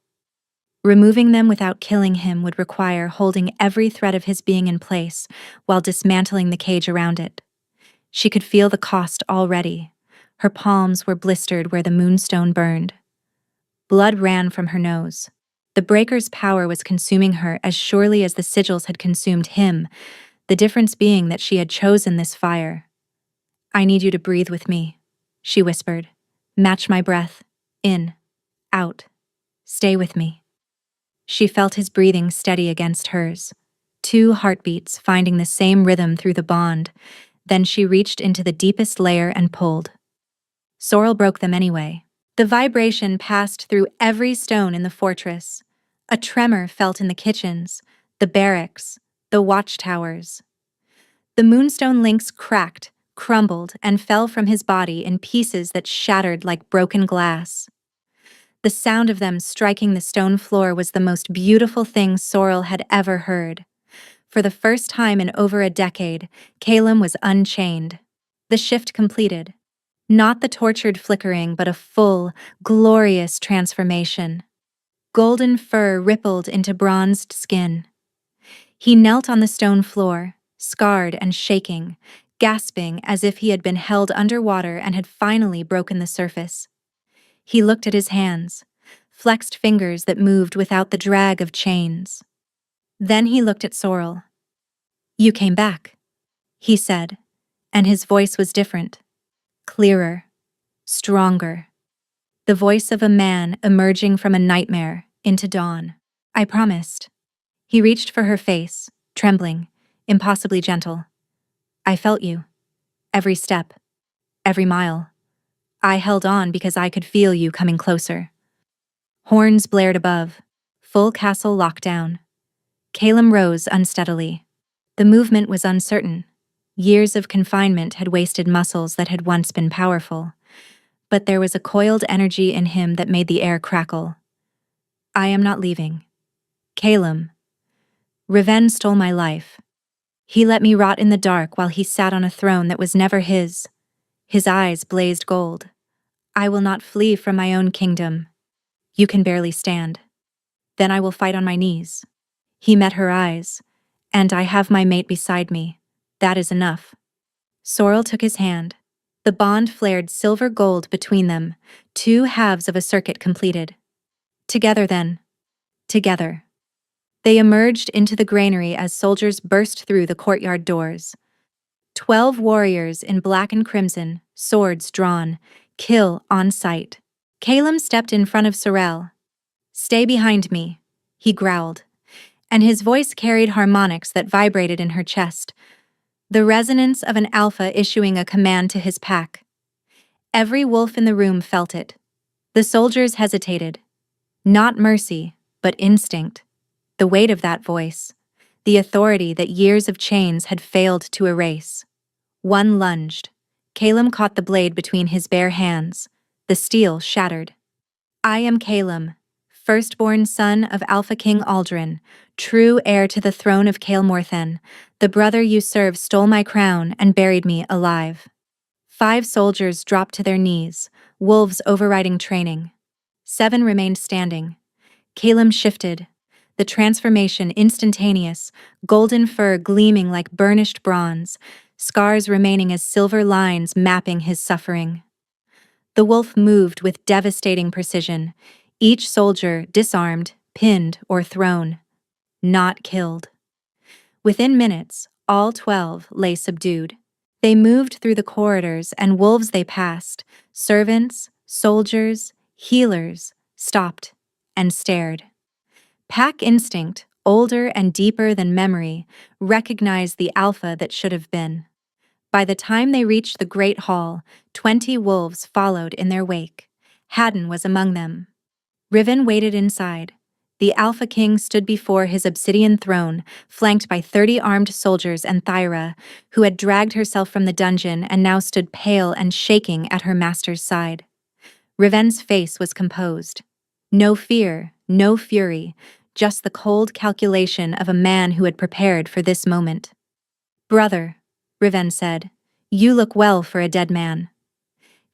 Removing them without killing him would require holding every thread of his being in place while dismantling the cage around it. She could feel the cost already. Her palms were blistered where the moonstone burned. Blood ran from her nose. The breaker's power was consuming her as surely as the sigils had consumed him, the difference being that she had chosen this fire. "I need you to breathe with me," she whispered. "Match my breath. In, out. Stay with me." She felt his breathing steady against hers, 2 heartbeats finding the same rhythm through the bond. Then she reached into the deepest layer and pulled. Sorrel broke them anyway. The vibration passed through every stone in the fortress. A tremor felt in the kitchens, the barracks, the watchtowers. The moonstone links cracked, crumbled, and fell from his body in pieces that shattered like broken glass. The sound of them striking the stone floor was the most beautiful thing Sorrel had ever heard. For the first time in over a decade, Calum was unchained. The shift completed. Not the tortured flickering, but a full, glorious transformation. Golden fur rippled into bronzed skin. He knelt on the stone floor, scarred and shaking, gasping as if he had been held underwater and had finally broken the surface. He looked at his hands, flexed fingers that moved without the drag of chains. Then he looked at Sorrel. "You came back," he said, and his voice was different. Clearer, stronger. The voice of a man emerging from a nightmare into dawn. "I promised." He reached for her face, trembling, impossibly gentle. "I felt you. Every step. Every mile. I held on because I could feel you coming closer." Horns blared above. Full castle lockdown. Calum rose unsteadily. The movement was uncertain. Years of confinement had wasted muscles that had once been powerful. But there was a coiled energy in him that made the air crackle. "I am not leaving. Calum. Reven stole my life. He let me rot in the dark while he sat on a throne that was never his. His eyes blazed gold. I will not flee from my own kingdom. You can barely stand. Then I will fight on my knees." He met her eyes. "And I have my mate beside me. That is enough." Sorrel took his hand. The bond flared silver gold between them, 2 halves of a circuit completed. Together then. Together. They emerged into the granary as soldiers burst through the courtyard doors. 12 warriors in black and crimson, swords drawn, kill on sight. Calum stepped in front of Sorrel. "Stay behind me," he growled, and his voice carried harmonics that vibrated in her chest, the resonance of an alpha issuing a command to his pack. Every wolf in the room felt it. The soldiers hesitated. Not mercy, but instinct. The weight of that voice. The authority that years of chains had failed to erase. One lunged. Calum caught the blade between his bare hands. The steel shattered. "I am Calum, firstborn son of Alpha King Aldrin, true heir to the throne of Kael Morthen. The brother you serve stole my crown and buried me alive." 5 soldiers dropped to their knees, wolves overriding training. 7 remained standing. Calum shifted. The transformation instantaneous, golden fur gleaming like burnished bronze, scars remaining as silver lines mapping his suffering. The wolf moved with devastating precision, each soldier disarmed, pinned, or thrown, not killed. Within minutes, all 12 lay subdued. They moved through the corridors, and wolves they passed, servants, soldiers, healers, stopped and stared. Pack instinct, older and deeper than memory, recognized the alpha that should have been. By the time they reached the great hall, 20 wolves followed in their wake. Haddon was among them. Riven waited inside. The Alpha King stood before his obsidian throne, flanked by 30 armed soldiers, and Thyra, who had dragged herself from the dungeon and now stood pale and shaking at her master's side. Riven's face was composed. No fear, no fury, just the cold calculation of a man who had prepared for this moment. "Brother," Riven said, "you look well for a dead man."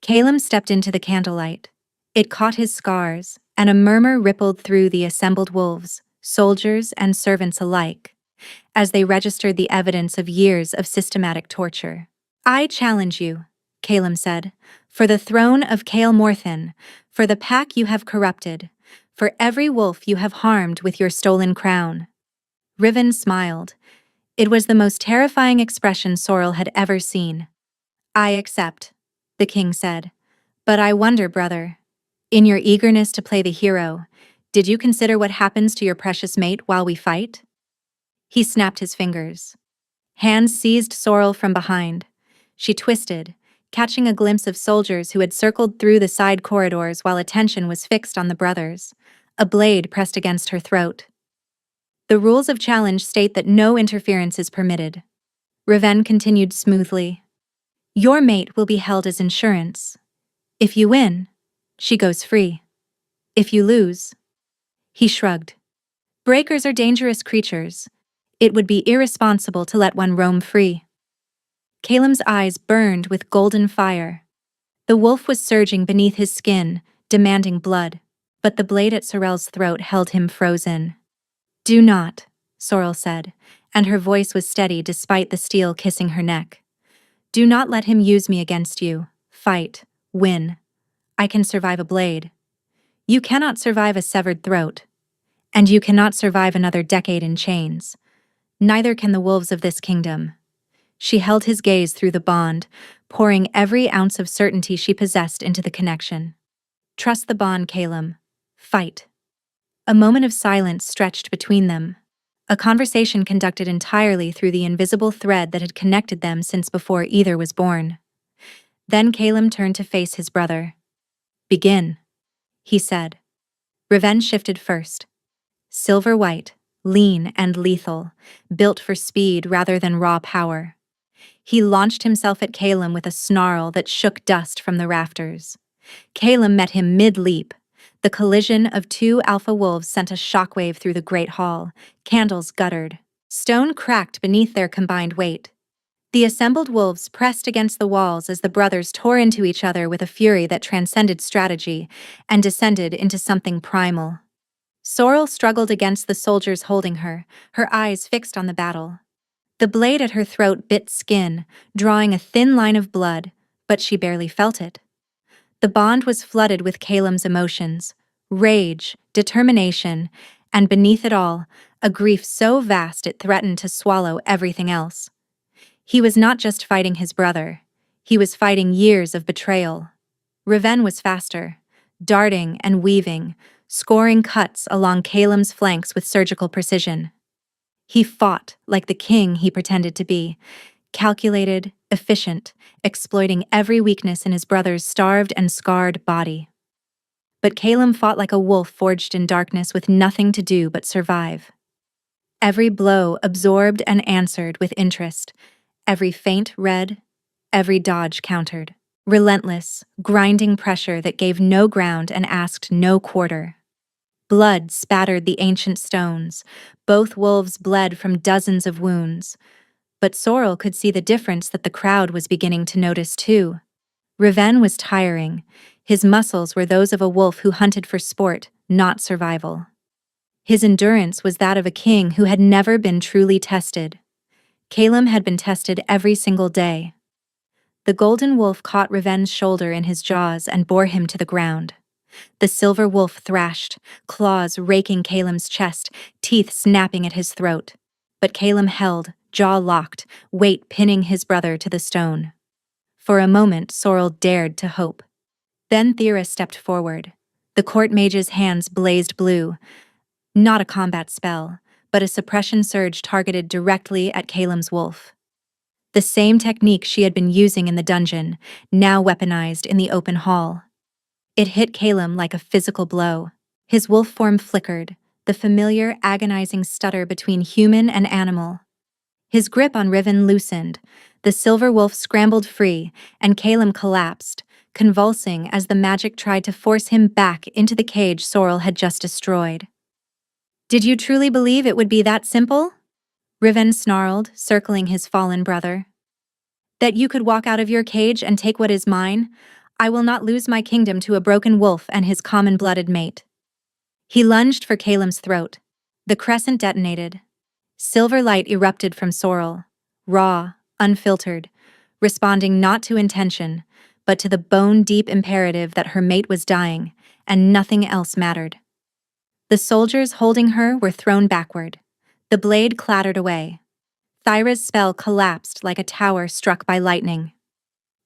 Calum stepped into the candlelight. It caught his scars, and a murmur rippled through the assembled wolves, soldiers and servants alike, as they registered the evidence of years of systematic torture. "I challenge you," Calum said, "for the throne of Kael Morthen, for the pack you have corrupted, for every wolf you have harmed with your stolen crown." Riven smiled. It was the most terrifying expression Sorrel had ever seen. "I accept," the king said. "But I wonder, brother, in your eagerness to play the hero, did you consider what happens to your precious mate while we fight?" He snapped his fingers. Hands seized Sorrel from behind. She twisted, catching a glimpse of soldiers who had circled through the side corridors while attention was fixed on the brothers. A blade pressed against her throat. "The rules of challenge state that no interference is permitted." Riven continued smoothly. "Your mate will be held as insurance. If you win, she goes free. If you lose..." He shrugged. "Breakers are dangerous creatures. It would be irresponsible to let one roam free." Calum's eyes burned with golden fire. The wolf was surging beneath his skin, demanding blood, but the blade at Sorrel's throat held him frozen. "Do not," Sorrel said, and her voice was steady despite the steel kissing her neck. "Do not let him use me against you. Fight. Win. I can survive a blade. You cannot survive a severed throat. And you cannot survive another decade in chains. Neither can the wolves of this kingdom." She held his gaze through the bond, pouring every ounce of certainty she possessed into the connection. "Trust the bond, Calum. Fight." A moment of silence stretched between them, a conversation conducted entirely through the invisible thread that had connected them since before either was born. Then Calum turned to face his brother. "Begin," he said. Riven shifted first. Silver white, lean and lethal, built for speed rather than raw power. He launched himself at Calum with a snarl that shook dust from the rafters. Calum met him mid-leap. The collision of two alpha wolves sent a shockwave through the great hall. Candles guttered. Stone cracked beneath their combined weight. The assembled wolves pressed against the walls as the brothers tore into each other with a fury that transcended strategy and descended into something primal. Sorrel struggled against the soldiers holding her, her eyes fixed on the battle. The blade at her throat bit skin, drawing a thin line of blood, but she barely felt it. The bond was flooded with Calum's emotions, rage, determination, and beneath it all, a grief so vast it threatened to swallow everything else. He was not just fighting his brother, he was fighting years of betrayal. Riven was faster, darting and weaving, scoring cuts along Calum's flanks with surgical precision. He fought like the king he pretended to be, calculated, efficient, exploiting every weakness in his brother's starved and scarred body. But Calum fought like a wolf forged in darkness with nothing to do but survive. Every blow absorbed and answered with interest, every feint read, every dodge countered. Relentless, grinding pressure that gave no ground and asked no quarter. Blood spattered the ancient stones. Both wolves bled from dozens of wounds. But Sorrel could see the difference that the crowd was beginning to notice too. Riven was tiring. His muscles were those of a wolf who hunted for sport, not survival. His endurance was that of a king who had never been truly tested. Calum had been tested every single day. The golden wolf caught Riven's shoulder in his jaws and bore him to the ground. The silver wolf thrashed, claws raking Calem's chest, teeth snapping at his throat. But Calem held, jaw locked, weight pinning his brother to the stone. For a moment, Sorrel dared to hope. Then Thera stepped forward. The court mage's hands blazed blue. Not a combat spell, but a suppression surge targeted directly at Calem's wolf. The same technique she had been using in the dungeon, now weaponized in the open hall. It hit Calem like a physical blow. His wolf form flickered, the familiar, agonizing stutter between human and animal. His grip on Riven loosened, the silver wolf scrambled free, and Calem collapsed, convulsing as the magic tried to force him back into the cage Sorrel had just destroyed. "Did you truly believe it would be that simple?" Riven snarled, circling his fallen brother. "That you could walk out of your cage and take what is mine? I will not lose my kingdom to a broken wolf and his common-blooded mate." He lunged for Calem's throat. The crescent detonated. Silver light erupted from Sorrel, raw, unfiltered, responding not to intention, but to the bone-deep imperative that her mate was dying, and nothing else mattered. The soldiers holding her were thrown backward. The blade clattered away. Thyra's spell collapsed like a tower struck by lightning.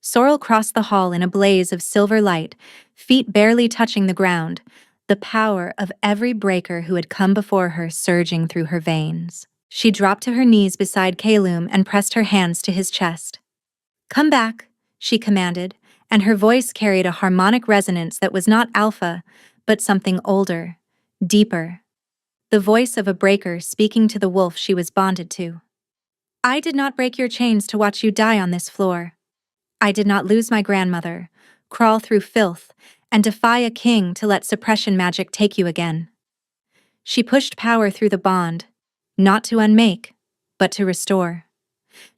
Sorrel crossed the hall in a blaze of silver light, feet barely touching the ground, the power of every breaker who had come before her surging through her veins. She dropped to her knees beside Calem and pressed her hands to his chest. "Come back," she commanded, and her voice carried a harmonic resonance that was not alpha, but something older, deeper. The voice of a breaker speaking to the wolf she was bonded to. "I did not break your chains to watch you die on this floor. I did not lose my grandmother, crawl through filth, and defy a king to let suppression magic take you again." She pushed power through the bond, not to unmake, but to restore.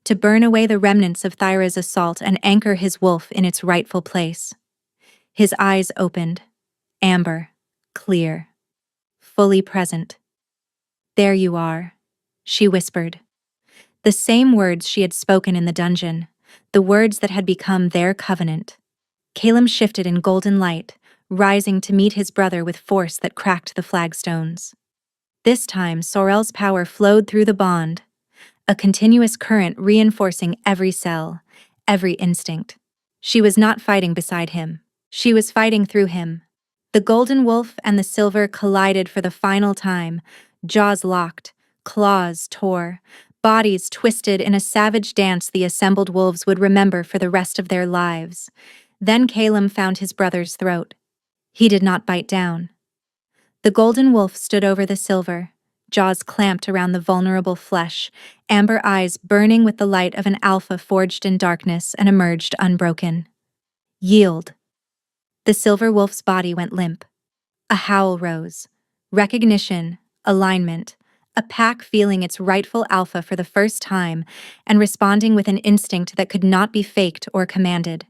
To burn away the remnants of Thyra's assault and anchor his wolf in its rightful place. His eyes opened, amber, clear, fully present. "There you are," she whispered. The same words she had spoken in the dungeon, the words that had become their covenant. Calem shifted in golden light, rising to meet his brother with force that cracked the flagstones. This time, Sorrel's power flowed through the bond, a continuous current reinforcing every cell, every instinct. She was not fighting beside him. She was fighting through him. The golden wolf and the silver collided for the final time, jaws locked, claws tore, bodies twisted in a savage dance the assembled wolves would remember for the rest of their lives. Then Calem found his brother's throat. He did not bite down. The golden wolf stood over the silver, jaws clamped around the vulnerable flesh, amber eyes burning with the light of an alpha forged in darkness and emerged unbroken. "Yield." The silver wolf's body went limp. A howl rose. Recognition, alignment, a pack feeling its rightful alpha for the first time and responding with an instinct that could not be faked or commanded.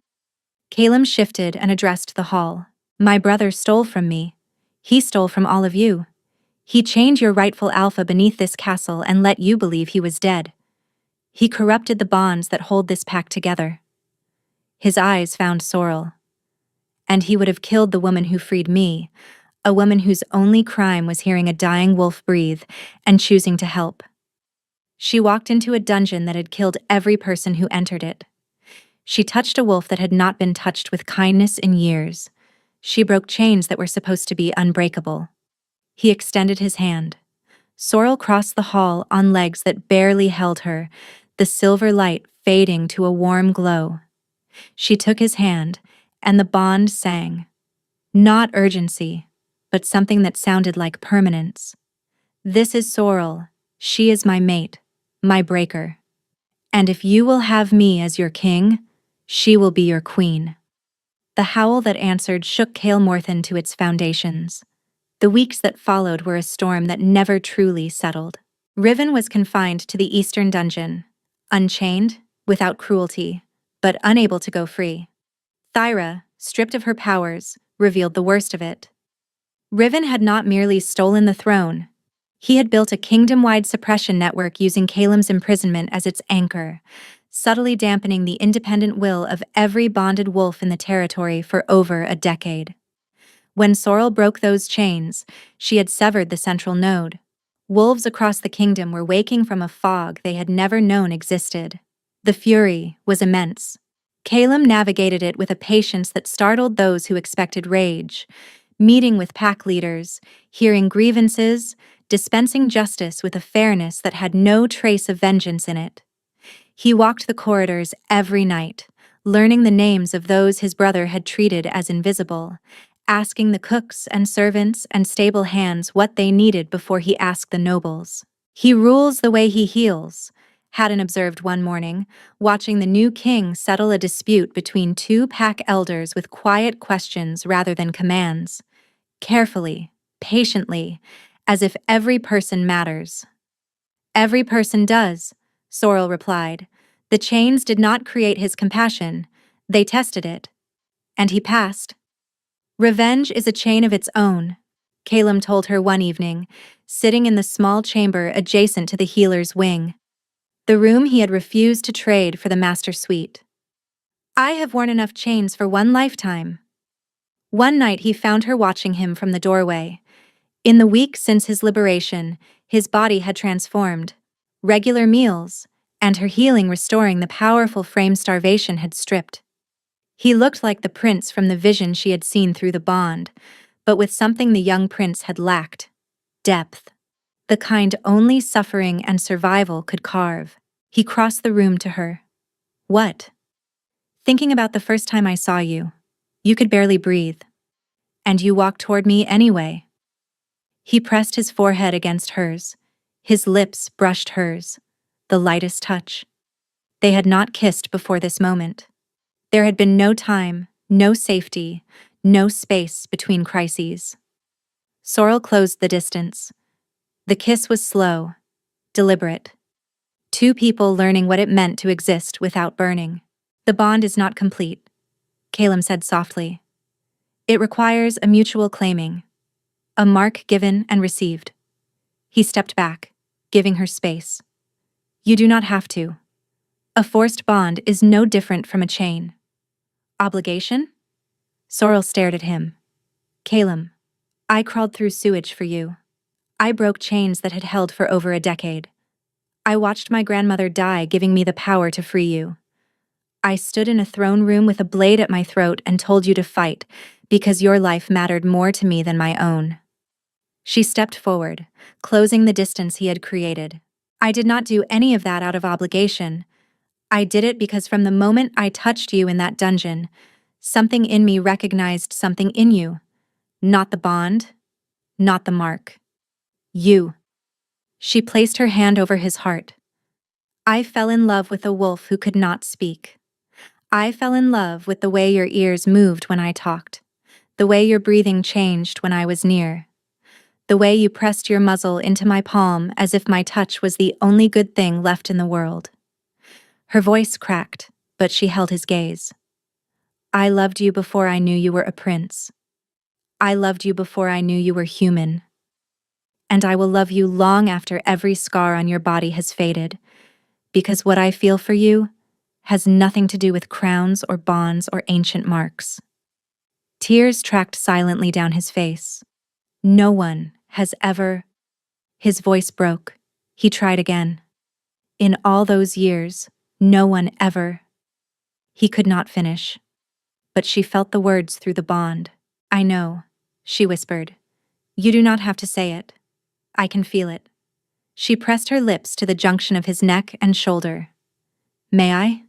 Calem shifted and addressed the hall. "My brother stole from me. He stole from all of you. He chained your rightful alpha beneath this castle and let you believe he was dead. He corrupted the bonds that hold this pack together." His eyes found Sorrel. "And he would have killed the woman who freed me, a woman whose only crime was hearing a dying wolf breathe and choosing to help. She walked into a dungeon that had killed every person who entered it. She touched a wolf that had not been touched with kindness in years. She broke chains that were supposed to be unbreakable." He extended his hand. Sorrel crossed the hall on legs that barely held her, the silver light fading to a warm glow. She took his hand, and the bond sang. Not urgency, but something that sounded like permanence. "This is Sorrel. She is my mate, my breaker. And if you will have me as your king, she will be your queen." The howl that answered shook Kael Morthen to its foundations. The weeks that followed were a storm that never truly settled. Riven was confined to the eastern dungeon, unchained, without cruelty, but unable to go free. Thyra, stripped of her powers, revealed the worst of it. Riven had not merely stolen the throne. He had built a kingdom-wide suppression network using Calem's imprisonment as its anchor, subtly dampening the independent will of every bonded wolf in the territory for over a decade. When Sorrel broke those chains, she had severed the central node. Wolves across the kingdom were waking from a fog they had never known existed. The fury was immense. Caleb navigated it with a patience that startled those who expected rage, meeting with pack leaders, hearing grievances, dispensing justice with a fairness that had no trace of vengeance in it. He walked the corridors every night, learning the names of those his brother had treated as invisible, asking the cooks and servants and stable hands what they needed before he asked the nobles. "He rules the way he heals," Haddon observed one morning, watching the new king settle a dispute between two pack elders with quiet questions rather than commands. Carefully, patiently, as if every person matters. "Every person does," Sorrel replied. "The chains did not create his compassion, they tested it. And he passed." "Revenge is a chain of its own," Caleb told her one evening, sitting in the small chamber adjacent to the healer's wing. The room he had refused to trade for the master suite. "I have worn enough chains for one lifetime." One night he found her watching him from the doorway. In the week since his liberation, his body had transformed. Regular meals, and her healing restoring the powerful frame starvation had stripped. He looked like the prince from the vision she had seen through the bond, but with something the young prince had lacked: depth. The kind only suffering and survival could carve. He crossed the room to her. "What?" "Thinking about the first time I saw you. You could barely breathe. And you walked toward me anyway." He pressed his forehead against hers. His lips brushed hers. The lightest touch. They had not kissed before this moment. There had been no time, no safety, no space between crises. Sorrel closed the distance. The kiss was slow, deliberate. Two people learning what it meant to exist without burning. "The bond is not complete," Caleb said softly. "It requires a mutual claiming, a mark given and received." He stepped back, giving her space. "You do not have to. A forced bond is no different from a chain." "Obligation?" Sorrel stared at him. "Caleb, I crawled through sewage for you. I broke chains that had held for over a decade. I watched my grandmother die, giving me the power to free you. I stood in a throne room with a blade at my throat and told you to fight, because your life mattered more to me than my own." She stepped forward, closing the distance he had created. "I did not do any of that out of obligation. I did it because from the moment I touched you in that dungeon, something in me recognized something in you. Not the bond, not the mark. You." She placed her hand over his heart. "I fell in love with a wolf who could not speak. I fell in love with the way your ears moved when I talked, the way your breathing changed when I was near, the way you pressed your muzzle into my palm as if my touch was the only good thing left in the world." Her voice cracked, but she held his gaze. "I loved you before I knew you were a prince. I loved you before I knew you were human. And I will love you long after every scar on your body has faded, because what I feel for you has nothing to do with crowns or bonds or ancient marks." Tears tracked silently down his face. "No one has ever—" His voice broke. He tried again. "In all those years, no one ever—" He could not finish. But she felt the words through the bond. "I know," she whispered. "You do not have to say it. I can feel it." She pressed her lips to the junction of his neck and shoulder. "May I?"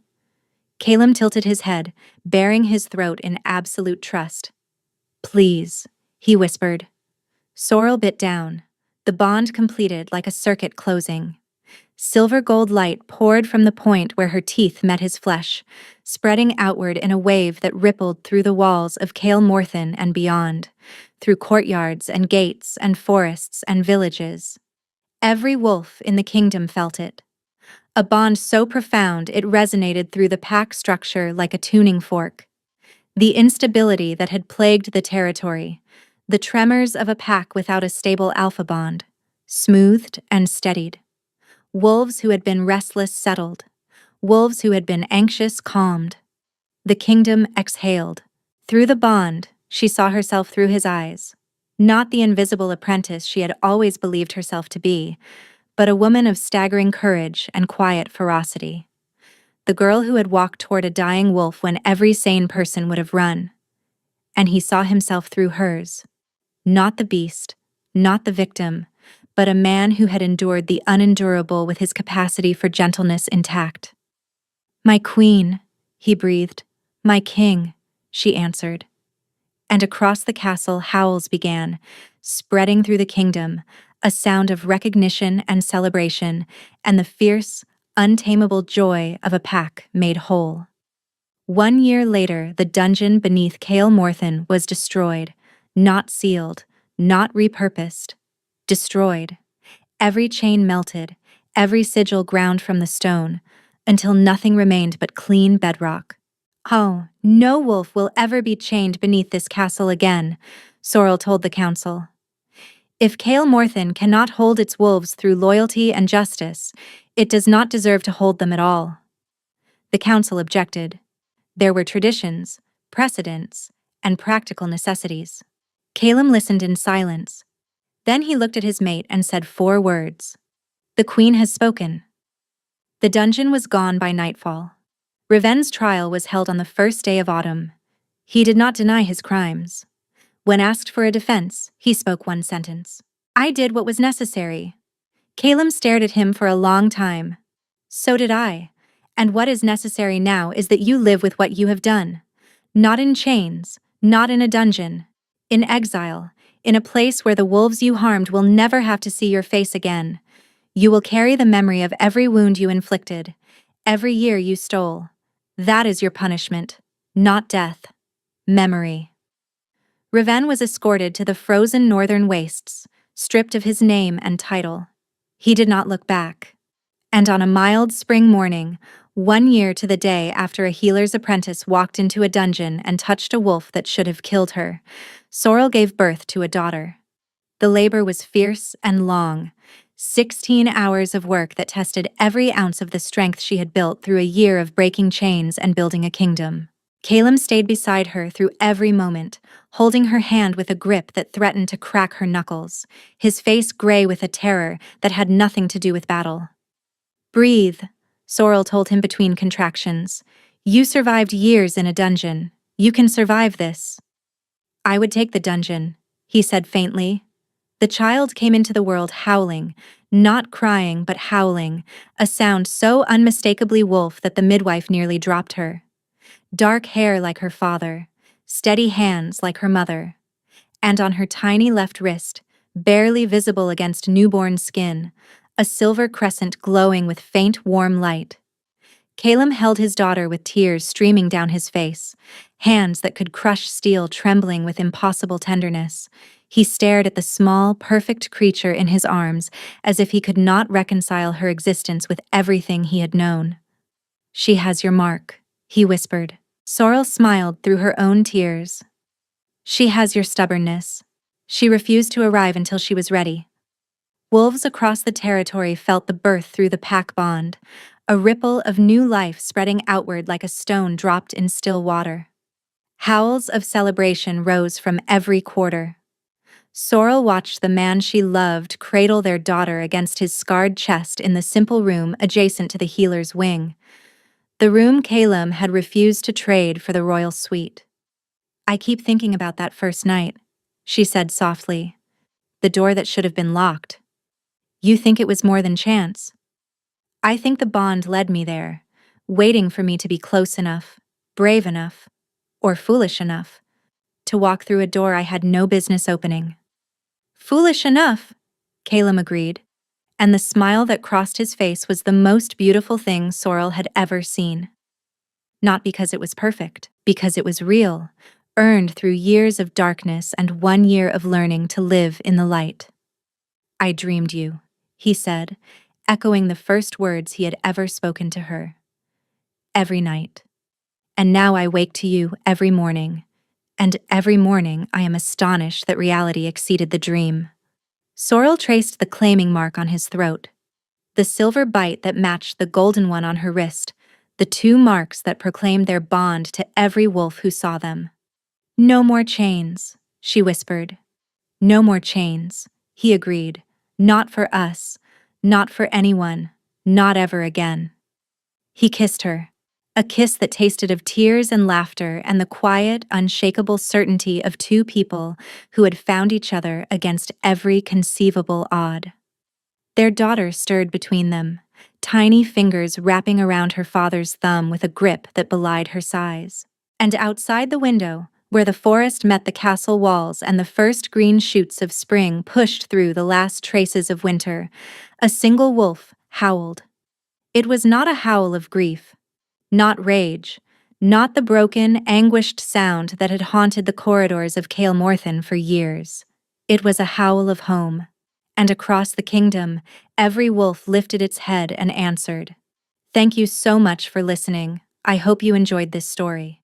Caleb tilted his head, baring his throat in absolute trust. "Please," he whispered. Sorrel bit down, the bond completed like a circuit closing. Silver gold light poured from the point where her teeth met his flesh, spreading outward in a wave that rippled through the walls of Kael Morthen and beyond, through courtyards and gates and forests and villages. Every wolf in the kingdom felt it. A bond so profound it resonated through the pack structure like a tuning fork. The instability that had plagued the territory, the tremors of a pack without a stable alpha bond, smoothed and steadied. Wolves who had been restless settled. Wolves who had been anxious calmed. The kingdom exhaled. Through the bond, she saw herself through his eyes. Not the invisible apprentice she had always believed herself to be, but a woman of staggering courage and quiet ferocity. The girl who had walked toward a dying wolf when every sane person would have run. And he saw himself through hers. Not the beast, not the victim, but a man who had endured the unendurable with his capacity for gentleness intact. "My queen," he breathed. "My king," she answered. And across the castle howls began, spreading through the kingdom, a sound of recognition and celebration, and the fierce, untamable joy of a pack made whole. 1 year later, the dungeon beneath Kael Morthen was destroyed, not sealed, not repurposed. Destroyed. Every chain melted, every sigil ground from the stone, until nothing remained but clean bedrock. "Oh, no wolf will ever be chained beneath this castle again," Sorrel told the council. "If Kael Morthen cannot hold its wolves through loyalty and justice, it does not deserve to hold them at all." The council objected. There were traditions, precedents, and practical necessities. Caleb listened in silence. Then he looked at his mate and said 4 words. "The queen has spoken." The dungeon was gone by nightfall. Raven's trial was held on the first day of autumn. He did not deny his crimes. When asked for a defense, he spoke 1 sentence. "I did what was necessary." Caleb stared at him for a long time. "So did I. And what is necessary now is that you live with what you have done. Not in chains, not in a dungeon. In exile, in a place where the wolves you harmed will never have to see your face again. You will carry the memory of every wound you inflicted, every year you stole. That is your punishment, not death. Memory." Raven was escorted to the frozen northern wastes, stripped of his name and title. He did not look back. And on a mild spring morning, 1 year to the day after a healer's apprentice walked into a dungeon and touched a wolf that should have killed her, Sorrel gave birth to a daughter. The labor was fierce and long, 16 hours of work that tested every ounce of the strength she had built through a year of breaking chains and building a kingdom. Caleb stayed beside her through every moment, holding her hand with a grip that threatened to crack her knuckles, his face gray with a terror that had nothing to do with battle. "Breathe," Sorrel told him between contractions. "You survived years in a dungeon. You can survive this." "I would take the dungeon," he said faintly. The child came into the world howling, not crying but howling, a sound so unmistakably wolf that the midwife nearly dropped her. Dark hair like her father, steady hands like her mother, and on her tiny left wrist, barely visible against newborn skin, a silver crescent glowing with faint warm light. Caleb held his daughter with tears streaming down his face, hands that could crush steel trembling with impossible tenderness. He stared at the small, perfect creature in his arms as if he could not reconcile her existence with everything he had known. "She has your mark," he whispered. Sorrel smiled through her own tears. "She has your stubbornness." She refused to arrive until she was ready. Wolves across the territory felt the birth through the pack bond, a ripple of new life spreading outward like a stone dropped in still water. Howls of celebration rose from every quarter. Sorrel watched the man she loved cradle their daughter against his scarred chest in the simple room adjacent to the healer's wing. The room Caleb had refused to trade for the royal suite. "I keep thinking about that first night," she said softly. "The door that should have been locked. You think it was more than chance? I think the bond led me there, waiting for me to be close enough, brave enough, or foolish enough, to walk through a door I had no business opening." "Foolish enough," Caleb agreed, and the smile that crossed his face was the most beautiful thing Sorrel had ever seen. Not because it was perfect, because it was real, earned through years of darkness and 1 year of learning to live in the light. "I dreamed you," he said, echoing the first words he had ever spoken to her. "Every night. And now I wake to you every morning, and every morning I am astonished that reality exceeded the dream." Sorrel traced the claiming mark on his throat, the silver bite that matched the golden one on her wrist, the two marks that proclaimed their bond to every wolf who saw them. "No more chains," she whispered. "No more chains," he agreed. "Not for us, not for anyone, not ever again." He kissed her, a kiss that tasted of tears and laughter and the quiet, unshakable certainty of two people who had found each other against every conceivable odd. Their daughter stirred between them, tiny fingers wrapping around her father's thumb with a grip that belied her size. And outside the window, where the forest met the castle walls and the first green shoots of spring pushed through the last traces of winter, a single wolf howled. It was not a howl of grief, not rage, not the broken, anguished sound that had haunted the corridors of Kael Morthen for years. It was a howl of home. And across the kingdom, every wolf lifted its head and answered. Thank you so much for listening. I hope you enjoyed this story.